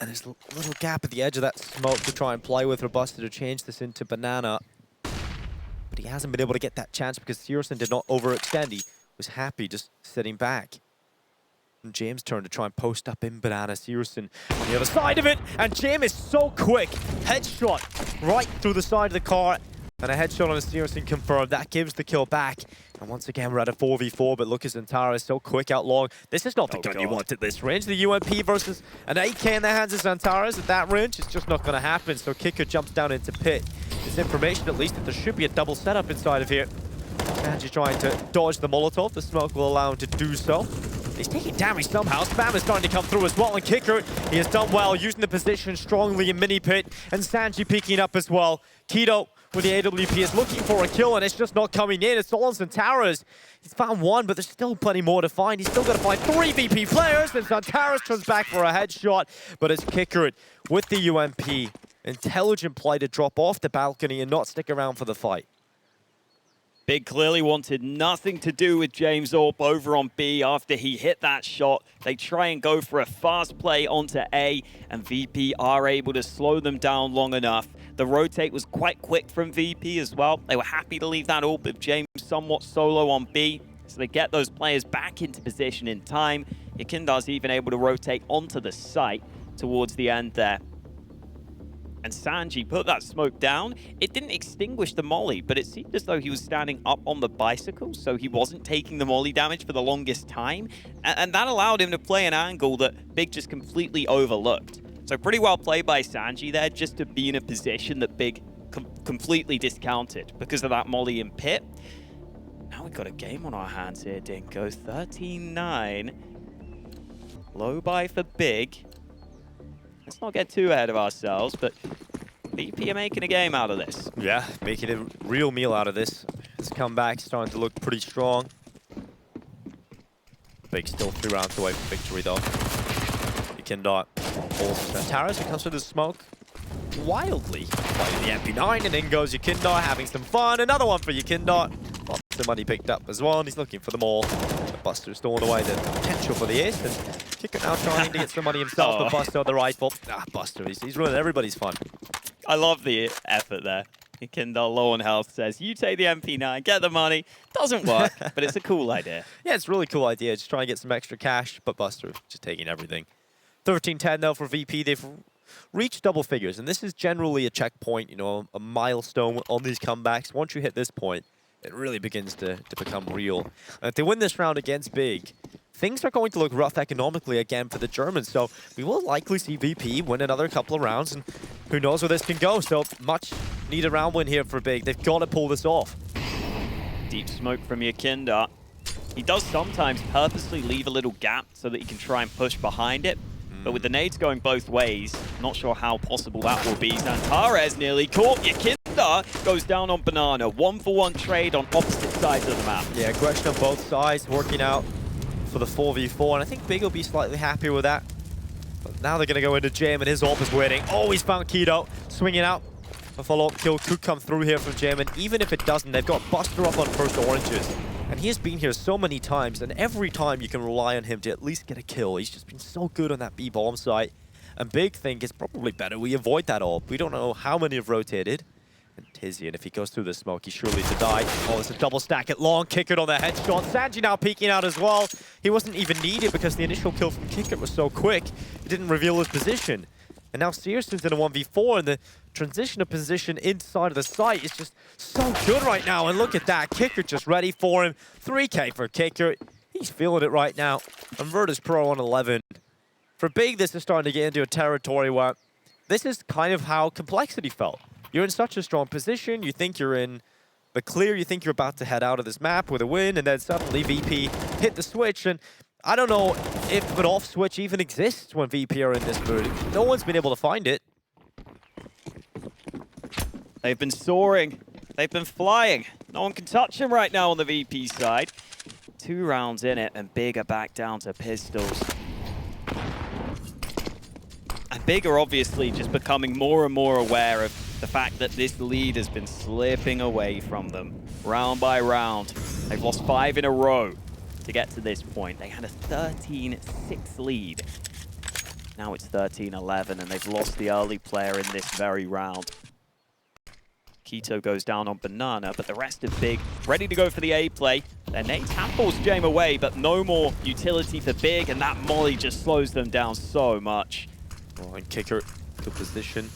And there's a little gap at the edge of that smoke to try and play with for Buster to change this into Banana. But he hasn't been able to get that chance because syrsoN did not overextend. He was happy just sitting back. And James' turn to try and post up in Banana. syrsoN on the other side of it. And James is so quick. Headshot right through the side of the car. And a headshot on a syrsoN confirmed. That gives the kill back. And once again, we're at a 4v4, but look at Santara is so quick out long. This is not the gun you want at this range. The UMP versus an AK in the hands of Santara's at that range, it's just not going to happen. So Kicker jumps down into pit. There's information, at least, that there should be a double setup inside of here. SANJI trying to dodge the Molotov. The smoke will allow him to do so. He's taking damage somehow. Spam is starting to come through as well. And Kicker, he has done well, using the position strongly in mini pit. And SANJI peeking up as well. Keto with the AWP is looking for a kill, and it's just not coming in. It's all on Santara's. He's found one, but there's still plenty more to find. He's still got to find 3 VP players, and Santara's turns back for a headshot. But it's Kicker with the UMP. Intelligent play to drop off the balcony and not stick around for the fight. Big clearly wanted nothing to do with James Orp over on B after he hit that shot. They try and go for a fast play onto A, and VP are able to slow them down long enough. The rotate was quite quick from VP as well. They were happy to leave that Orp with James somewhat solo on B, so they get those players back into position in time. YEKINDAR's even able to rotate onto the site towards the end there. And SANJI put that smoke down. It didn't extinguish the molly, but it seemed as though he was standing up on the bicycle, so he wasn't taking the molly damage for the longest time. And that allowed him to play an angle that Big just completely overlooked. So pretty well played by SANJI there, just to be in a position that Big completely discounted because of that molly in pit. Now we've got a game on our hands here, Dinko. 13-9. Low buy for Big. Let's not get too ahead of ourselves, but VP are making a game out of this. Yeah, Making a real meal out of this. This comeback starting to look pretty strong. Big still 3 rounds away from victory though. YEKINDAR pulls Santara's, it comes through the smoke wildly. Fighting the MP9, and in goes YEKINDAR, having some fun. Another one for YEKINDAR. Lots of money picked up as well, and he's looking for them all. Buster storing away the potential for the ace, and Kicker now trying to get some money himself, but Buster on the rifle. Buster, he's ruining everybody's fun. I love the effort there. YEKINDAR, low on health, says, you take the MP9, get the money. Doesn't work, but it's a cool idea. Yeah, it's a really cool idea. Just trying to get some extra cash, but Buster just taking everything. 13-10 now for VP. They've reached double figures, and this is generally a checkpoint, you know, a milestone on these comebacks. Once you hit this point, it really begins to become real. And if they win this round against Big, things are going to look rough economically again for the Germans. So we will likely see VP win another couple of rounds, and who knows where this can go. So much needed round win here for Big. They've got to pull this off. Deep smoke from YEKINDAR. He does sometimes purposely leave a little gap so that he can try and push behind it. But with the nades going both ways, not sure how possible that will be. Xantares nearly caught. YEKINDAR goes down on Banana. 1-for-1 trade on opposite sides of the map. Yeah, aggression on both sides, working out for the 4v4, and I think Big will be slightly happy with that. But now they're going to go into Jam, and his AWP is waiting. Oh, he's found Keto, swinging out. A follow-up kill could come through here from Jam, and even if it doesn't, they've got Buster up on first oranges. And he has been here so many times, and every time you can rely on him to at least get a kill. He's just been so good on that B-bomb site. And Big think it's probably better we avoid that AWP. We don't know how many have rotated. And tiziaN, if he goes through the smoke, he's surely to die. Oh, it's a double stack it long. Kickert on the headshot. SANJI now peeking out as well. He wasn't even needed because the initial kill from Kickert was so quick. He didn't reveal his position. And now syrsoN's in a 1v4, and the transition of position inside of the site is just so good right now. And look at that. Kickert just ready for him. 3K for Kickert. He's feeling it right now. And Virtus.pro on 11. For Big, this is starting to get into a territory where this is kind of how Complexity felt. You're in such a strong position. You think you're in the clear. You think you're about to head out of this map with a win. And then suddenly VP hit the switch. And I don't know if an off switch even exists when VP are in this mood. No one's been able to find it. They've been soaring. They've been flying. No one can touch him right now on the VP side. 2 rounds in it, and Big are back down to pistols. And Big are obviously just becoming more and more aware of the fact that this lead has been slipping away from them, round by round. They've lost 5 in a row to get to this point. They had a 13-6 lead. Now it's 13-11, and they've lost the early player in this very round. Keto goes down on Banana, but the rest of Big ready to go for the A play. Their nade tamples Jam away, but no more utility for Big, and that molly just slows them down so much. Oh, and Kickert, good position.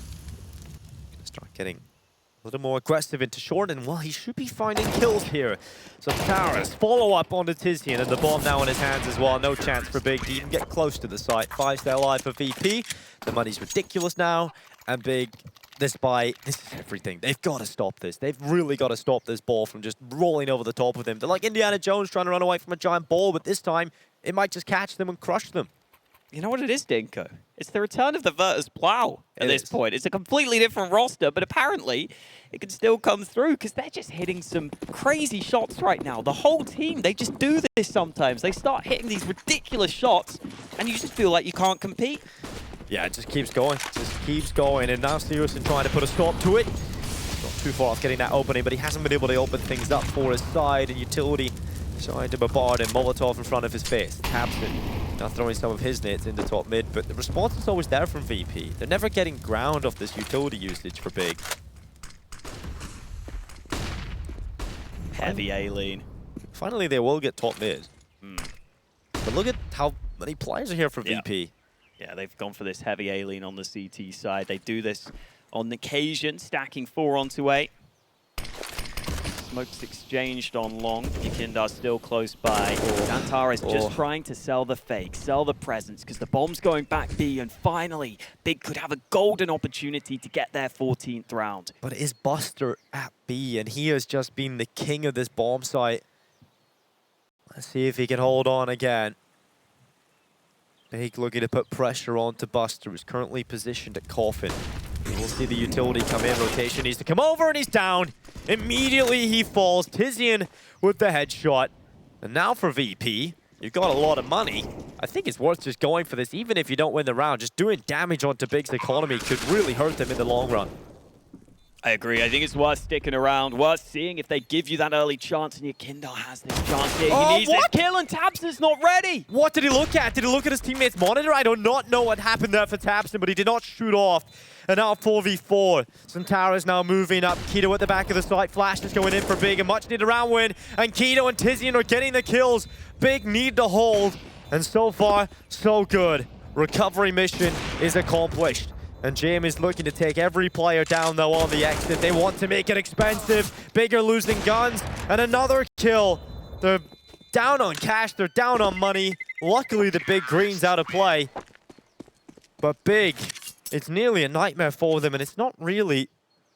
Gonna start getting a little more aggressive into short, and well, he should be finding kills here. So Taras, follow up onto tiziaN, and the bomb now in his hands as well. No chance for Big to even get close to the site. 5-star alive for VP. The money's ridiculous now, and Big, this is everything. They've got to stop this. They've really got to stop this ball from just rolling over the top of them. They're like Indiana Jones trying to run away from a giant ball, but this time, it might just catch them and crush them. You know what it is, Dinko? It's the return of the Virtus.pro at this point. It's a completely different roster, but apparently it can still come through because they're just hitting some crazy shots right now. The whole team, they just do this sometimes. They start hitting these ridiculous shots, and you just feel like you can't compete. Yeah, it just keeps going. Just keeps going. And now syrsoN trying to put a stop to it. Not too far off getting that opening, but he hasn't been able to open things up for his side. And utility trying to bombard him. Molotov in front of his face. tabseN now throwing some of his nades into top mid, but the response is always there from VP. They're never getting ground off this utility usage for Big. Heavy A-lean. Finally, they will get top mid. But look at how many players are here for VP. Yeah, they've gone for this heavy A-lean on the CT side. They do this on occasion, stacking 4 onto 8. Smokes exchanged on long. YEKINDAR still close by. Xantares just trying to sell the fake, sell the presence, because the bomb's going back B, and finally, Big could have a golden opportunity to get their 14th round. But it is Buster at B, and he has just been the king of this bomb site. Let's see if he can hold on again. Big looking to put pressure onto Buster, who's currently positioned at Coffin. We'll see the utility come in. Rotation needs to come over, and he's down. Immediately he falls. tiziaN with the headshot. And now for VP, you've got a lot of money. I think it's worth just going for this, even if you don't win the round. Just doing damage onto Big's economy could really hurt them in the long run. I agree. I think it's worth sticking around, worth seeing if they give you that early chance, and YEKINDAR has this chance here. He needs this kill, and tabseN's not ready. What did he look at? Did he look at his teammate's monitor? I do not know what happened there for tabseN, but he did not shoot off. And now 4v4. Xantares now moving up. Keto at the back of the site. Flash is going in for Big. A much needed round win. And Keto and tiziaN are getting the kills. Big need to hold. And so far, so good. Recovery mission is accomplished. And Jam is looking to take every player down, though, on the exit. They want to make it expensive. Big are losing guns. And another kill. They're down on cash. They're down on money. Luckily, the Big Green's out of play. But Big, it's nearly a nightmare for them. And it's not really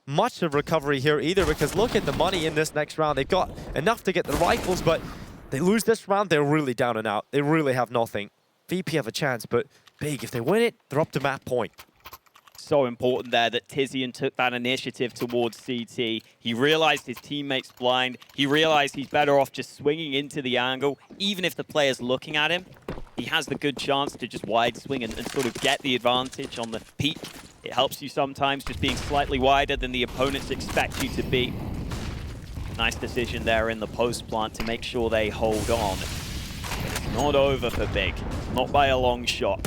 much of recovery here either, because look at the money in this next round. They've got enough to get the rifles, but They lose this round, they're really down and out. They really have nothing. VP have a chance, but Big, if they win it, they're up to map point. So important there that tabseN took that initiative towards CT. He realized his teammate's blind. He realized he's better off just swinging into the angle. Even if the player's looking at him, he has the good chance to just wide swing and sort of get the advantage on the peak. It helps you sometimes just being slightly wider than the opponents expect you to be. Nice decision there in the post plant to make sure they hold on. It's not over for Big, not by a long shot.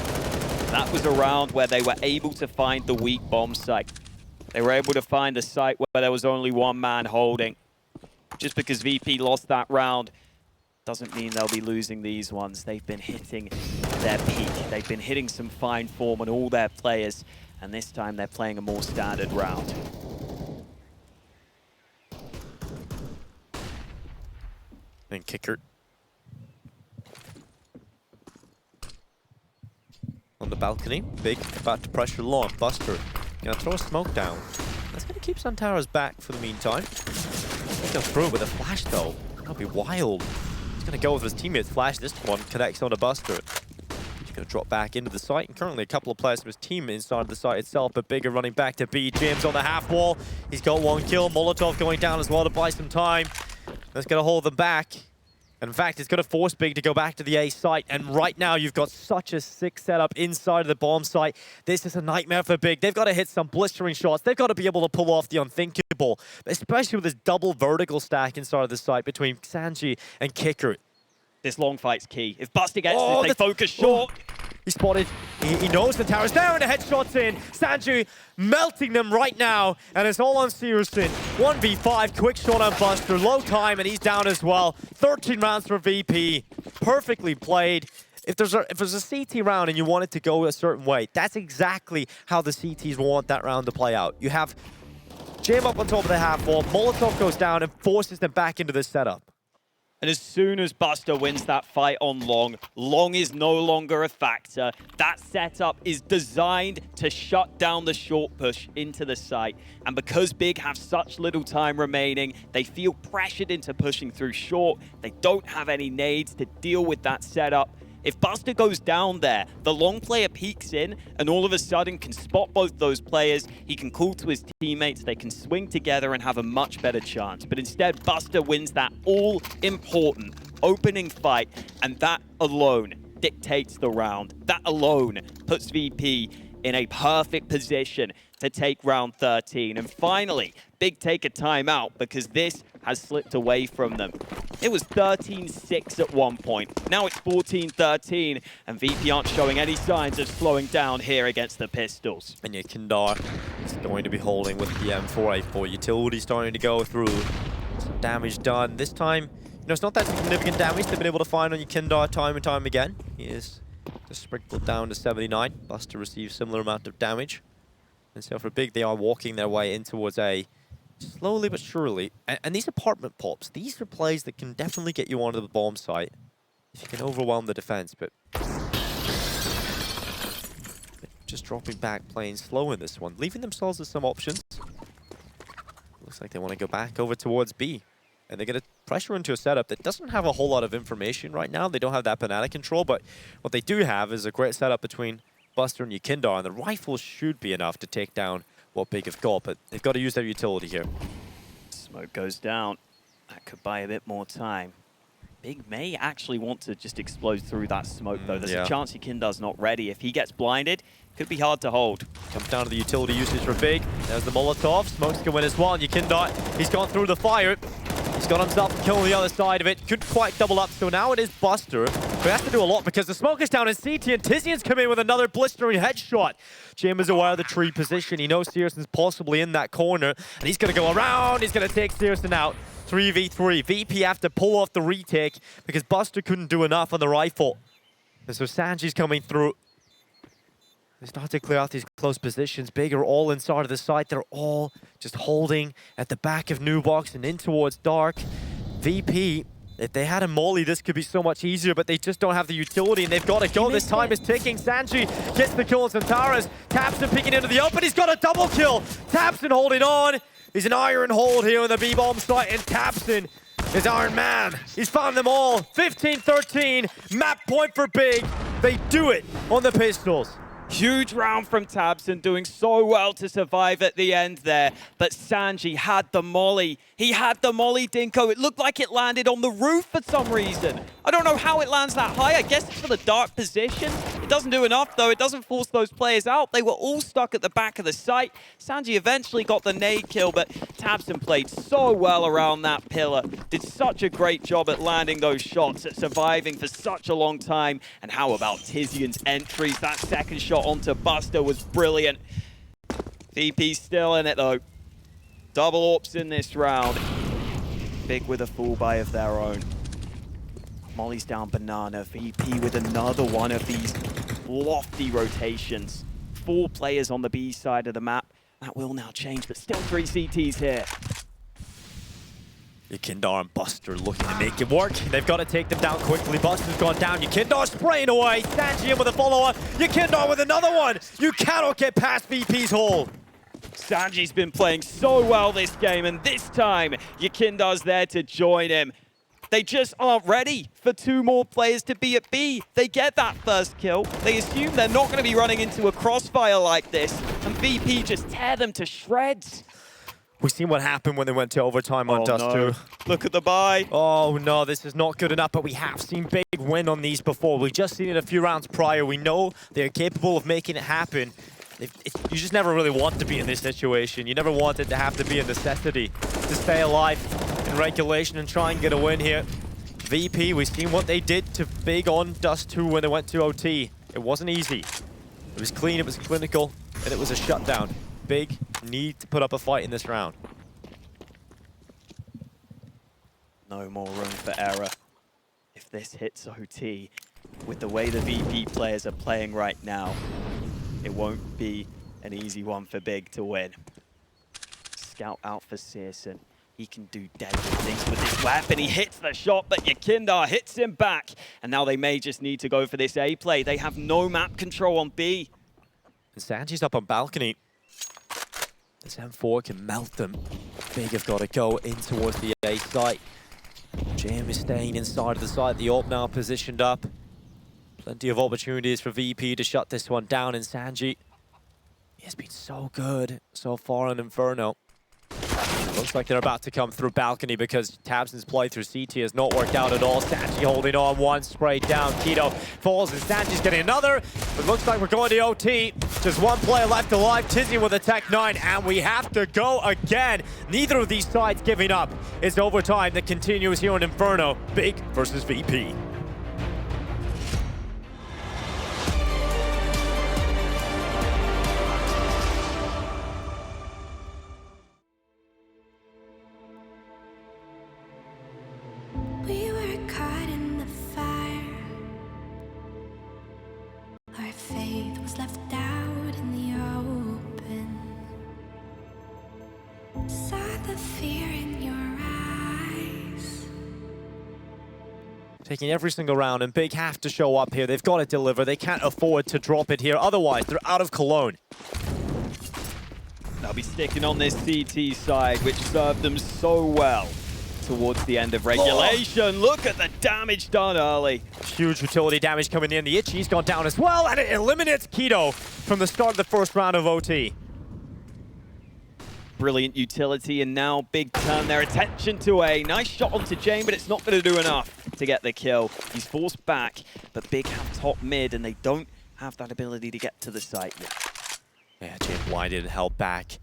That was a round where they were able to find the weak bomb site. They were able to find a site where there was only one man holding. Just because VP lost that round doesn't mean they'll be losing these ones. They've been hitting their peak. They've been hitting some fine form on all their players, and this time they're playing a more standard round. And Kicker on the balcony. Big about to pressure long. Buster gonna throw a smoke down. That's gonna keep Santaro's back for the meantime. He's gonna through it with a flash though. That'll be wild. He's gonna go with his teammates. Flash this one connects on a Buster. He's gonna drop back into the site, and currently a couple of players from his team inside the site itself, but Bigger running back to B. James on the half wall. He's got one kill. Molotov going down as well to buy some time. That's gonna hold them back. In fact, it's going to force Big to go back to the A site, and right now you've got such a sick setup inside of the bomb site. This is a nightmare for Big. They've got to hit some blistering shots. They've got to be able to pull off the unthinkable, especially with this double vertical stack inside of the site between SANJI and Kicker. This long fight's key. If Buster gets this, they focus short. He spotted. He knows the tower's there, and the headshot's in. SANJI melting them right now, and it's all on syrsoN. 1v5, quick shot on Buster, low time, and he's down as well. 13 rounds for VP. Perfectly played. If there's a CT round and you want it to go a certain way, that's exactly how the CTs want that round to play out. You have Jam up on top of the half wall, Molotov goes down and forces them back into this setup. And as soon as Buster wins that fight on Long, Long is no longer a factor. That setup is designed to shut down the short push into the site. And because Big have such little time remaining, they feel pressured into pushing through short. They don't have any nades to deal with that setup. If Buster goes down there, the Long player peeks in and all of a sudden can spot both those players. He can call to his teammates. They can swing together and have a much better chance. But instead, Buster wins that all-important opening fight, and that alone dictates the round. That alone puts VP in a perfect position to take round 13. And finally, Big take a timeout because this has slipped away from them. It was 13-6 at one point. Now it's 14-13, and VP aren't showing any signs of slowing down here against the Pistols. And YEKINDAR is going to be holding with the M4A4 utility starting to go through. Some damage done. This time, you know, it's not that significant damage they've been able to find on YEKINDAR time and time again. He is just sprinkled down to 79. Buster receives similar amount of damage. And so for Big, they are walking their way in towards A. Slowly but surely. And these apartment pops, these are plays that can definitely get you onto the bomb site if you can overwhelm the defense, but just dropping back, playing slow in this one, leaving themselves with some options. Looks like they want to go back over towards B. And they're going to pressure into a setup that doesn't have a whole lot of information right now. They don't have that banana control, but what they do have is a great setup between Buster and YEKINDAR, and the rifles should be enough to take down what Big have got, but they've got to use their utility here. Smoke goes down. That could buy a bit more time. Big may actually want to just explode through that smoke, though. There's a chance YEKINDAR's not ready. If he gets blinded, could be hard to hold. Comes down to the utility usage for Big. There's the Molotov. Smoke's going to win as well. And YEKINDAR, he's gone through the fire. He's got himself a kill on the other side of it. Couldn't quite double up, so now it is Buster, who has to do a lot because the smoke is down in CT, and tabseN's come in with another blistering headshot. Jim is aware of the tree position. He knows syrsoN's possibly in that corner, and he's going to go around. He's going to take syrsoN out. 3v3. VP have to pull off the retake because Buster couldn't do enough on the rifle. And so SANJI's coming through. They start to clear out these close positions. Big are all inside of the site. They're all just holding at the back of New Box and in towards Dark. VP, if they had a molly, this could be so much easier, but they just don't have the utility, and they've got to go. This time is ticking. SANJI gets the kill on Santaras. tabseN picking into the open. He's got a double kill. tabseN holding on. He's an iron hold here on the B-bomb site, and tabseN is Iron Man. He's found them all. 15-13, map point for Big. They do it on the pistols. Huge round from tabseN, doing so well to survive at the end there. But SANJI had the molly. He had the molly, Dinko. It looked like it landed on the roof for some reason. I don't know how it lands that high. I guess it's for the dark position. It doesn't do enough, though. It doesn't force those players out. They were all stuck at the back of the site. SANJI eventually got the nade kill, but tabseN played so well around that pillar. Did such a great job at landing those shots, at surviving for such a long time. And how about tiziaN's entries? That second shot onto Buster was brilliant. VP still in it, though. Double AWPs in this round. Big with a full buy of their own. Molly's down Banana. VP with another one of these lofty rotations. 4 players on the B side of the map. That will now change, but still 3 CTs here. YEKINDAR and Buster looking to make it work. They've got to take them down quickly. Buster's gone down. YEKINDAR spraying away. SANJI in with a follower. YEKINDAR with another one. You cannot get past VP's hole. SANJI's been playing so well this game, and this time, YEKINDAR's there to join him. They just aren't ready for 2 more players to be at B. They get that first kill. They assume they're not going to be running into a crossfire like this, and VP just tear them to shreds. We've seen what happened when they went to overtime on Dust 2. Look at the buy. Oh no, this is not good enough, but we have seen Big win on these before. We've just seen it a few rounds prior. We know they're capable of making it happen. You just never really want to be in this situation. You never want it to have to be a necessity to stay alive in regulation and try and get a win here. VP, we've seen what they did to Big on Dust 2 when they went to OT. It wasn't easy. It was clean, it was clinical, and it was a shutdown. Big need to put up a fight in this round. No more room for error. If this hits OT, with the way the VP players are playing right now, it won't be an easy one for Big to win. Scout out for syrsoN. He can do deadly things with this weapon. He hits the shot, but YEKINDAR hits him back. And now they may just need to go for this A play. They have no map control on B. And SANJI's up on balcony. This M4 can melt them. Big have got to go in towards the A site. JM is staying inside of the site. The AWP now positioned up. Plenty of opportunities for VP to shut this one down, and SANJI, he has been so good so far on Inferno. Looks like they're about to come through balcony because tabseN's play through CT has not worked out at all. SANJI holding on, one spray down. Keto falls and SANJI's getting another. But looks like we're going to OT. Just one player left alive. tiziaN with a Tech 9, and we have to go again. Neither of these sides giving up. It's overtime that continues here on Inferno. Big versus VP. We were caught in the fire. Our faith was left out in the open. Saw the fear in your eyes. Taking every single round, and Big have to show up here. They've got to deliver. They can't afford to drop it here. Otherwise, they're out of Cologne. They'll be sticking on this CT side, which served them so well towards the end of regulation. Oh. Look at the damage done early. Huge utility damage coming in. The Itchy's gone down as well, and it eliminates Keto from the start of the first round of OT. Brilliant utility, and now Big turn their attention to A. Nice shot onto Jane, but it's not going to do enough to get the kill. He's forced back, but Big have top mid, and they don't have that ability to get to the site yet. Yeah, Jane blinded and held back.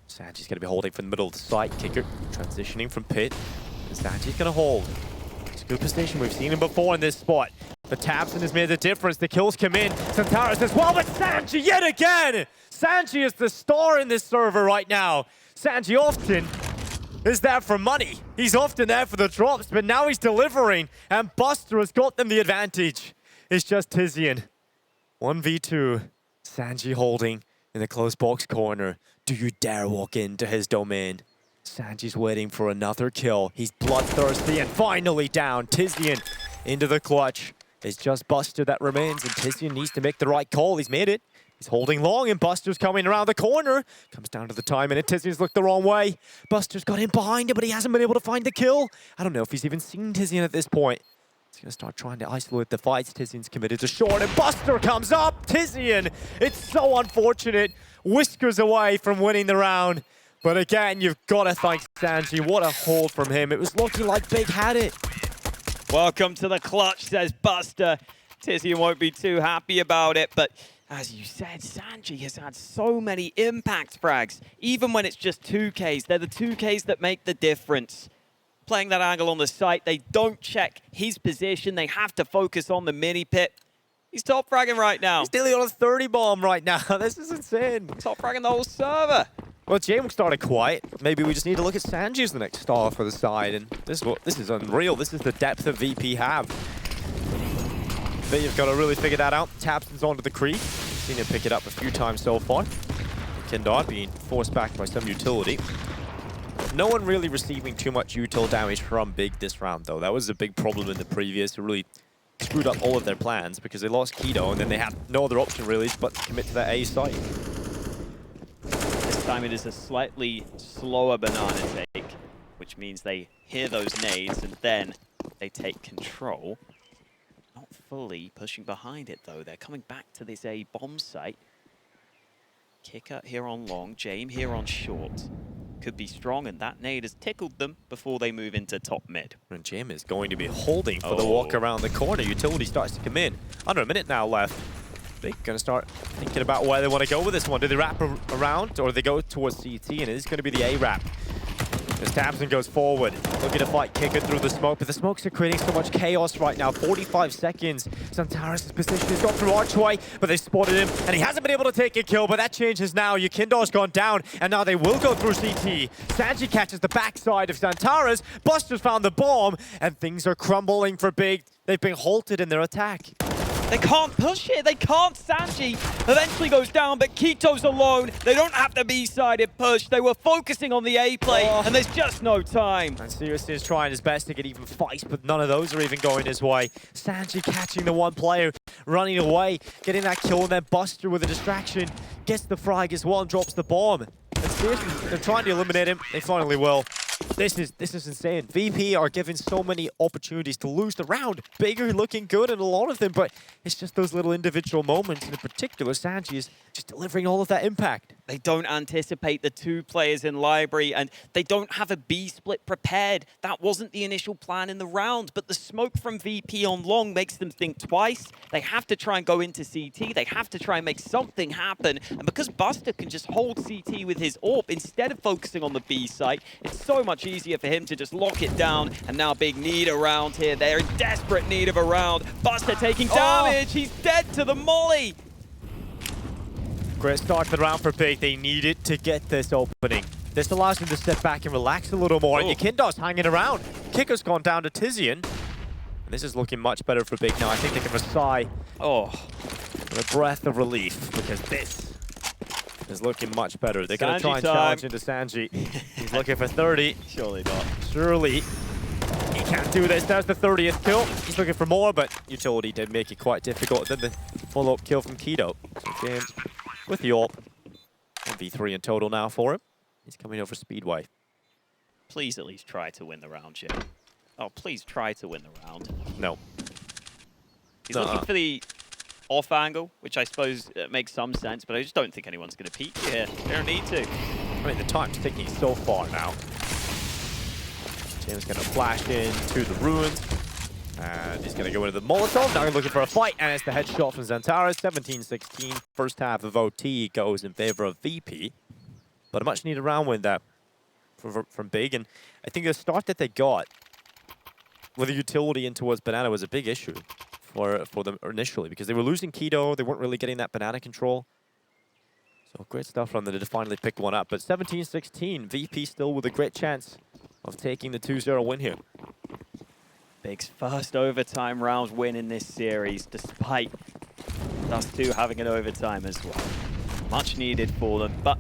SANJI's going to be holding from the middle of the site. Kicker transitioning from pit. And SANJI's going to hold. It's a good position. We've seen him before in this spot. But tabseN has made the difference. The kills come in. Santaris as well, but SANJI yet again! SANJI is the star in this server right now. SANJI often is there for money. He's often there for the drops, but now he's delivering. And Buster has got them the advantage. It's just tiziaN. 1v2. SANJI holding in the close box corner. Do you dare walk into his domain? SANJI's waiting for another kill. He's bloodthirsty and finally down. tiziaN into the clutch. It's just Buster that remains, and tiziaN needs to make the right call. He's made it. He's holding long, and Buster's coming around the corner. Comes down to the time, and tiziaN's looked the wrong way. Buster's got in behind him, but he hasn't been able to find the kill. I don't know if he's even seen tiziaN at this point. He's going to start trying to isolate the fights. tiziaN's committed to short, and Buster comes up. tiziaN, it's so unfortunate. Whiskers away from winning the round. But again, you've got to thank SANJI. What a hold from him. It was looking like Big had it. Welcome to the clutch, says Buster. tiziaN won't be too happy about it, but as you said, SANJI has had so many impact frags. Even when it's just 2Ks, they're the 2Ks that make the difference. Playing that angle on the site, they don't check his position. They have to focus on the mini pit. He's top fragging right now. He's nearly on a 30 bomb right now. This is insane. Top fragging the whole server. Well, James started quiet. Maybe we just need to look at SANJI as the next star for the side. And this is unreal. This is the depth that VP have. But you've got to really figure that out. tabseN's onto the creep. Seen him pick it up a few times so far. YEKINDAR being forced back by some utility. No one really receiving too much util damage from Big this round, though. That was a big problem in the previous. It really screwed up all of their plans because they lost Keto, and then they had no other option really but to commit to that A site. This time it is a slightly slower banana take, which means they hear those nades and then they take control. Not fully pushing behind it, though. They're coming back to this A bomb site. Kicker here on long, James here on short. Could be strong, and that nade has tickled them before they move into top mid. And Jim is going to be holding for the walk around the corner. Utility starts to come in. Under a minute now left. They're going to start thinking about where they want to go with this one. Do they wrap around, or do they go towards CT? And it is going to be the A wrap. As tabseN goes forward, looking to fight Kicker through the smoke, but the smokes are creating so much chaos right now. 45 seconds. Xantares' position has gone through Archway, but they spotted him, and he hasn't been able to take a kill, but that changes now. YEKINDAR's gone down, and now they will go through CT. SANJI catches the backside of Xantares. Buster's found the bomb, and things are crumbling for Big. They've been halted in their attack. They can't push it. They can't. SANJI eventually goes down, but Kito's alone. They don't have the B-sided push. They were focusing on the A play, and there's just no time. And syrsoN is trying his best to get even fights, but none of those are even going his way. SANJI catching the one player, running away, getting that kill, and then Buster with a distraction gets the frag as well and drops the bomb. And syrsoN, they're trying to eliminate him. They finally will. This is insane. VP are given so many opportunities to lose the round. Bigger looking good in a lot of them, but it's just those little individual moments. And in particular, SANJI is just delivering all of that impact. They don't anticipate the two players in library, and they don't have a B split prepared. That wasn't the initial plan in the round, but the smoke from VP on long makes them think twice. They have to try and go into CT. They have to try and make something happen. And because Buster can just hold CT with his AWP instead of focusing on the B site, it's so much easier for him to just lock it down. And now Big need a round here. They're in desperate need of a round. Buster taking damage. He's dead to the molly. Great start to the round for Big. They needed to get this opening. This allows them to step back and relax a little more. And YEKINDAR's hanging around. Kicker's gone down to tiziaN. And this is looking much better for Big now. I think they can sigh with a breath of relief, because this is looking much better. They're going to try and challenge into SANJI. He's looking for 30. Surely not. Surely he can't do this. There's the 30th kill. He's looking for more, but utility did make it quite difficult. Then the follow-up kill from Keto. So James with the AWP. 1v3 in total now for him. He's coming over Speedway. Please at least try to win the round, Jim. Oh, please try to win the round. No. He's looking for the off angle, which I suppose makes some sense, but I just don't think anyone's going to peek here. They don't need to. I mean, the time's ticking so far now. James going to flash into the ruins. And he's going to go into the Molotov. Now he's looking for a fight, and it's the headshot from Xantares. 17-16. First half of OT goes in favor of VP. But a much-needed round win there from Big. And I think the start that they got with the utility in towards Banana was a big issue for them initially, because they were losing Keto. They weren't really getting that Banana control. So great stuff from them to finally pick one up. But 17-16, VP still with a great chance of taking the 2-0 win here. Big's first overtime round win in this series, despite us two having an overtime as well. Much needed for them, but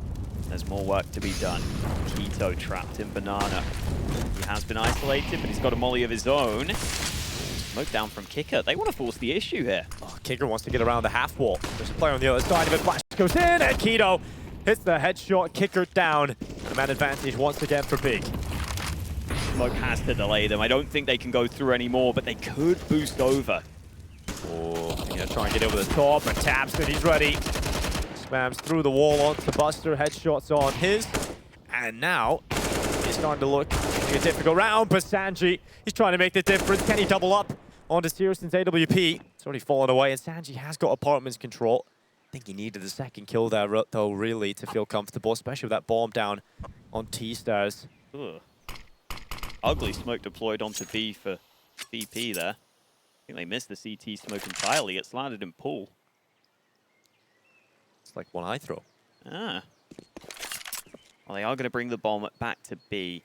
there's more work to be done. Keto trapped in Banana. He has been isolated, but he's got a molly of his own. Smoke down from Kicker. They want to force the issue here. Oh, Kicker wants to get around the half wall. There's a player on the other side of it. Flash Goes in, and Keto hits the headshot, kicker down. The man advantage once again for Big. Smoke has to delay them. I don't think they can go through anymore, but they could boost over. Oh, gonna try and get over the top, but tabseN, he's ready. Spams through the wall onto Buster, headshots on his. And now, it's starting to look like a difficult round, but SANJI, he's trying to make the difference. Can he double up onto syrsoN's AWP? It's already fallen away, and SANJI has got apartments control. I think he needed the second kill there, though, really, to feel comfortable, especially with that bomb down on T-Stars. Ugh. Ugly smoke deployed onto B for VP there. I think they missed the CT smoke entirely. It's landed in pool. It's like one eye throw. Ah. Well, they are going to bring the bomb back to B.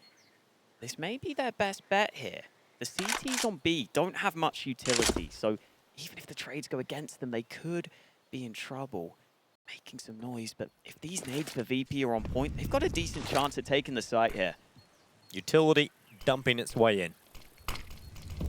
This may be their best bet here. The CTs on B don't have much utility, so even if the trades go against them, they could be in trouble. Making some noise, but if these nades for VP are on point, they've got a decent chance at taking the site here. Utility dumping its way in.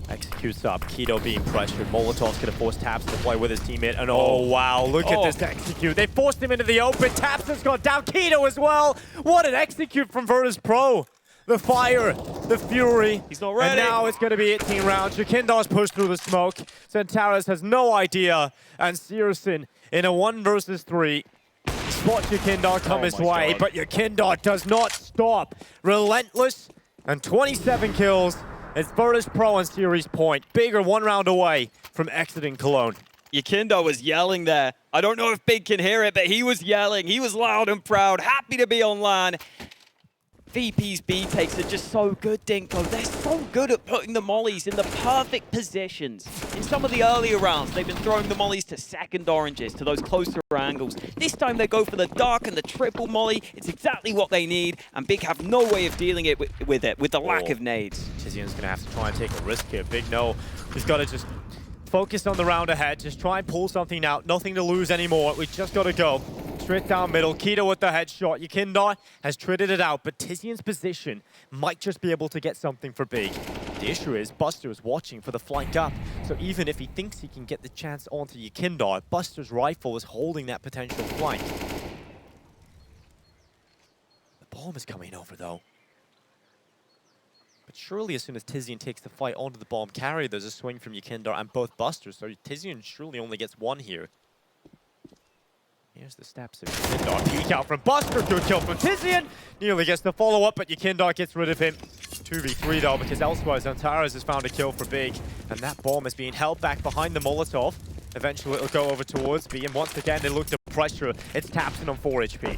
Executes up, Keto being pressured. Molotov's going to force tabseN to play with his teammate. And oh wow, look at this execute. They forced him into the open. tabseN's gone down. Keto as well. What an execute from Virtus.pro. The fire, the fury. He's not ready. And now it's going to be 18 rounds. YEKINDAR's pushed through the smoke. Centaurus has no idea. And syrsoN in a 1 versus 3. Spots YEKINDAR come his way, but YEKINDAR does not stop. Relentless and 27 kills. It's Virtus.pro on series point. Bigger 1 round away from exiting Cologne. YEKINDAR was yelling there. I don't know if Big can hear it, but he was yelling. He was loud and proud, happy to be online. VP's B takes are just so good, Dinko. They're so good at putting the mollies in the perfect positions. In some of the earlier rounds, they've been throwing the mollies to second oranges, to those closer angles. This time they go for the dark and the triple molly. It's exactly what they need, and Big have no way of dealing with the lack of nades. tizzian's going to have to try and take a risk here. Big no. He's got to just focus on the round ahead. Just try and pull something out. Nothing to lose anymore. We just got to go. Straight down middle. Keto with the headshot. YEKINDAR has traded it out, but tizzian's position might just be able to get something for Big. The issue is Buster is watching for the flank up, so even if he thinks he can get the chance onto YEKINDAR, Buster's rifle is holding that potential flank. The bomb is coming over though. But surely as soon as tizzian takes the fight onto the bomb carrier, there's a swing from YEKINDAR and both Busters, so tizzian surely only gets 1 here. Here's the steps of YEKINDAR. Peek out from Buster. Good kill from tizzian. Nearly gets the follow-up, but YEKINDAR gets rid of him. 2v3 though, because elsewhere Zantares has found a kill for Big. And that bomb is being held back behind the Molotov. Eventually it'll go over towards B, and once again they look to pressure. It's tabseN on 4 HP.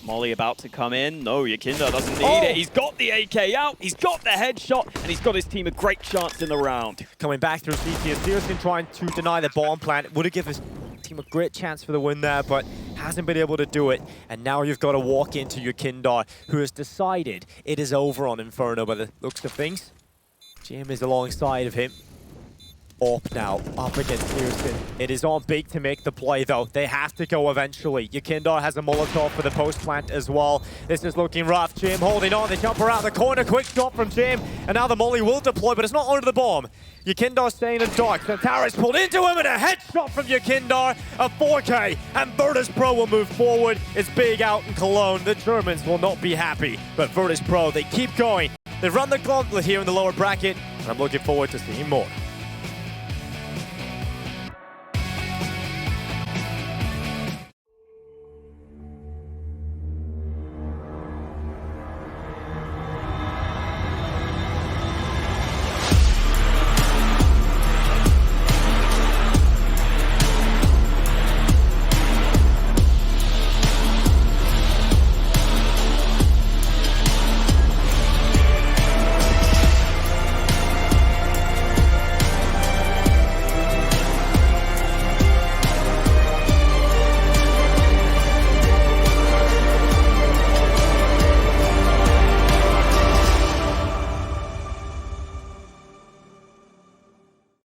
Molly about to come in. No, YEKINDAR doesn't need it. He's got the AK out. He's got the headshot, and he's got his team a great chance in the round. Coming back through CT, syrsoN trying to deny the bomb plant. Would have given his team a great chance for the win there, but hasn't been able to do it. And now you've got to walk into YEKINDAR, who has decided it is over on Inferno by the looks of things. Jim is alongside of him. Up now, up against syrsoN. It is on Big to make the play though. They have to go eventually. YEKINDAR has a Molotov for the post plant as well. This is looking rough. Jim holding on. They jump around the corner. Quick shot from Jim. And now the molly will deploy, but it's not onto the bomb. YEKINDAR staying in dark. Centaurus pulled into him, and a headshot from YEKINDAR. A 4K, and Virtus.pro will move forward. It's Big out in Cologne. The Germans will not be happy, but Virtus.pro, they keep going. They run the gauntlet here in the lower bracket, and I'm looking forward to seeing more.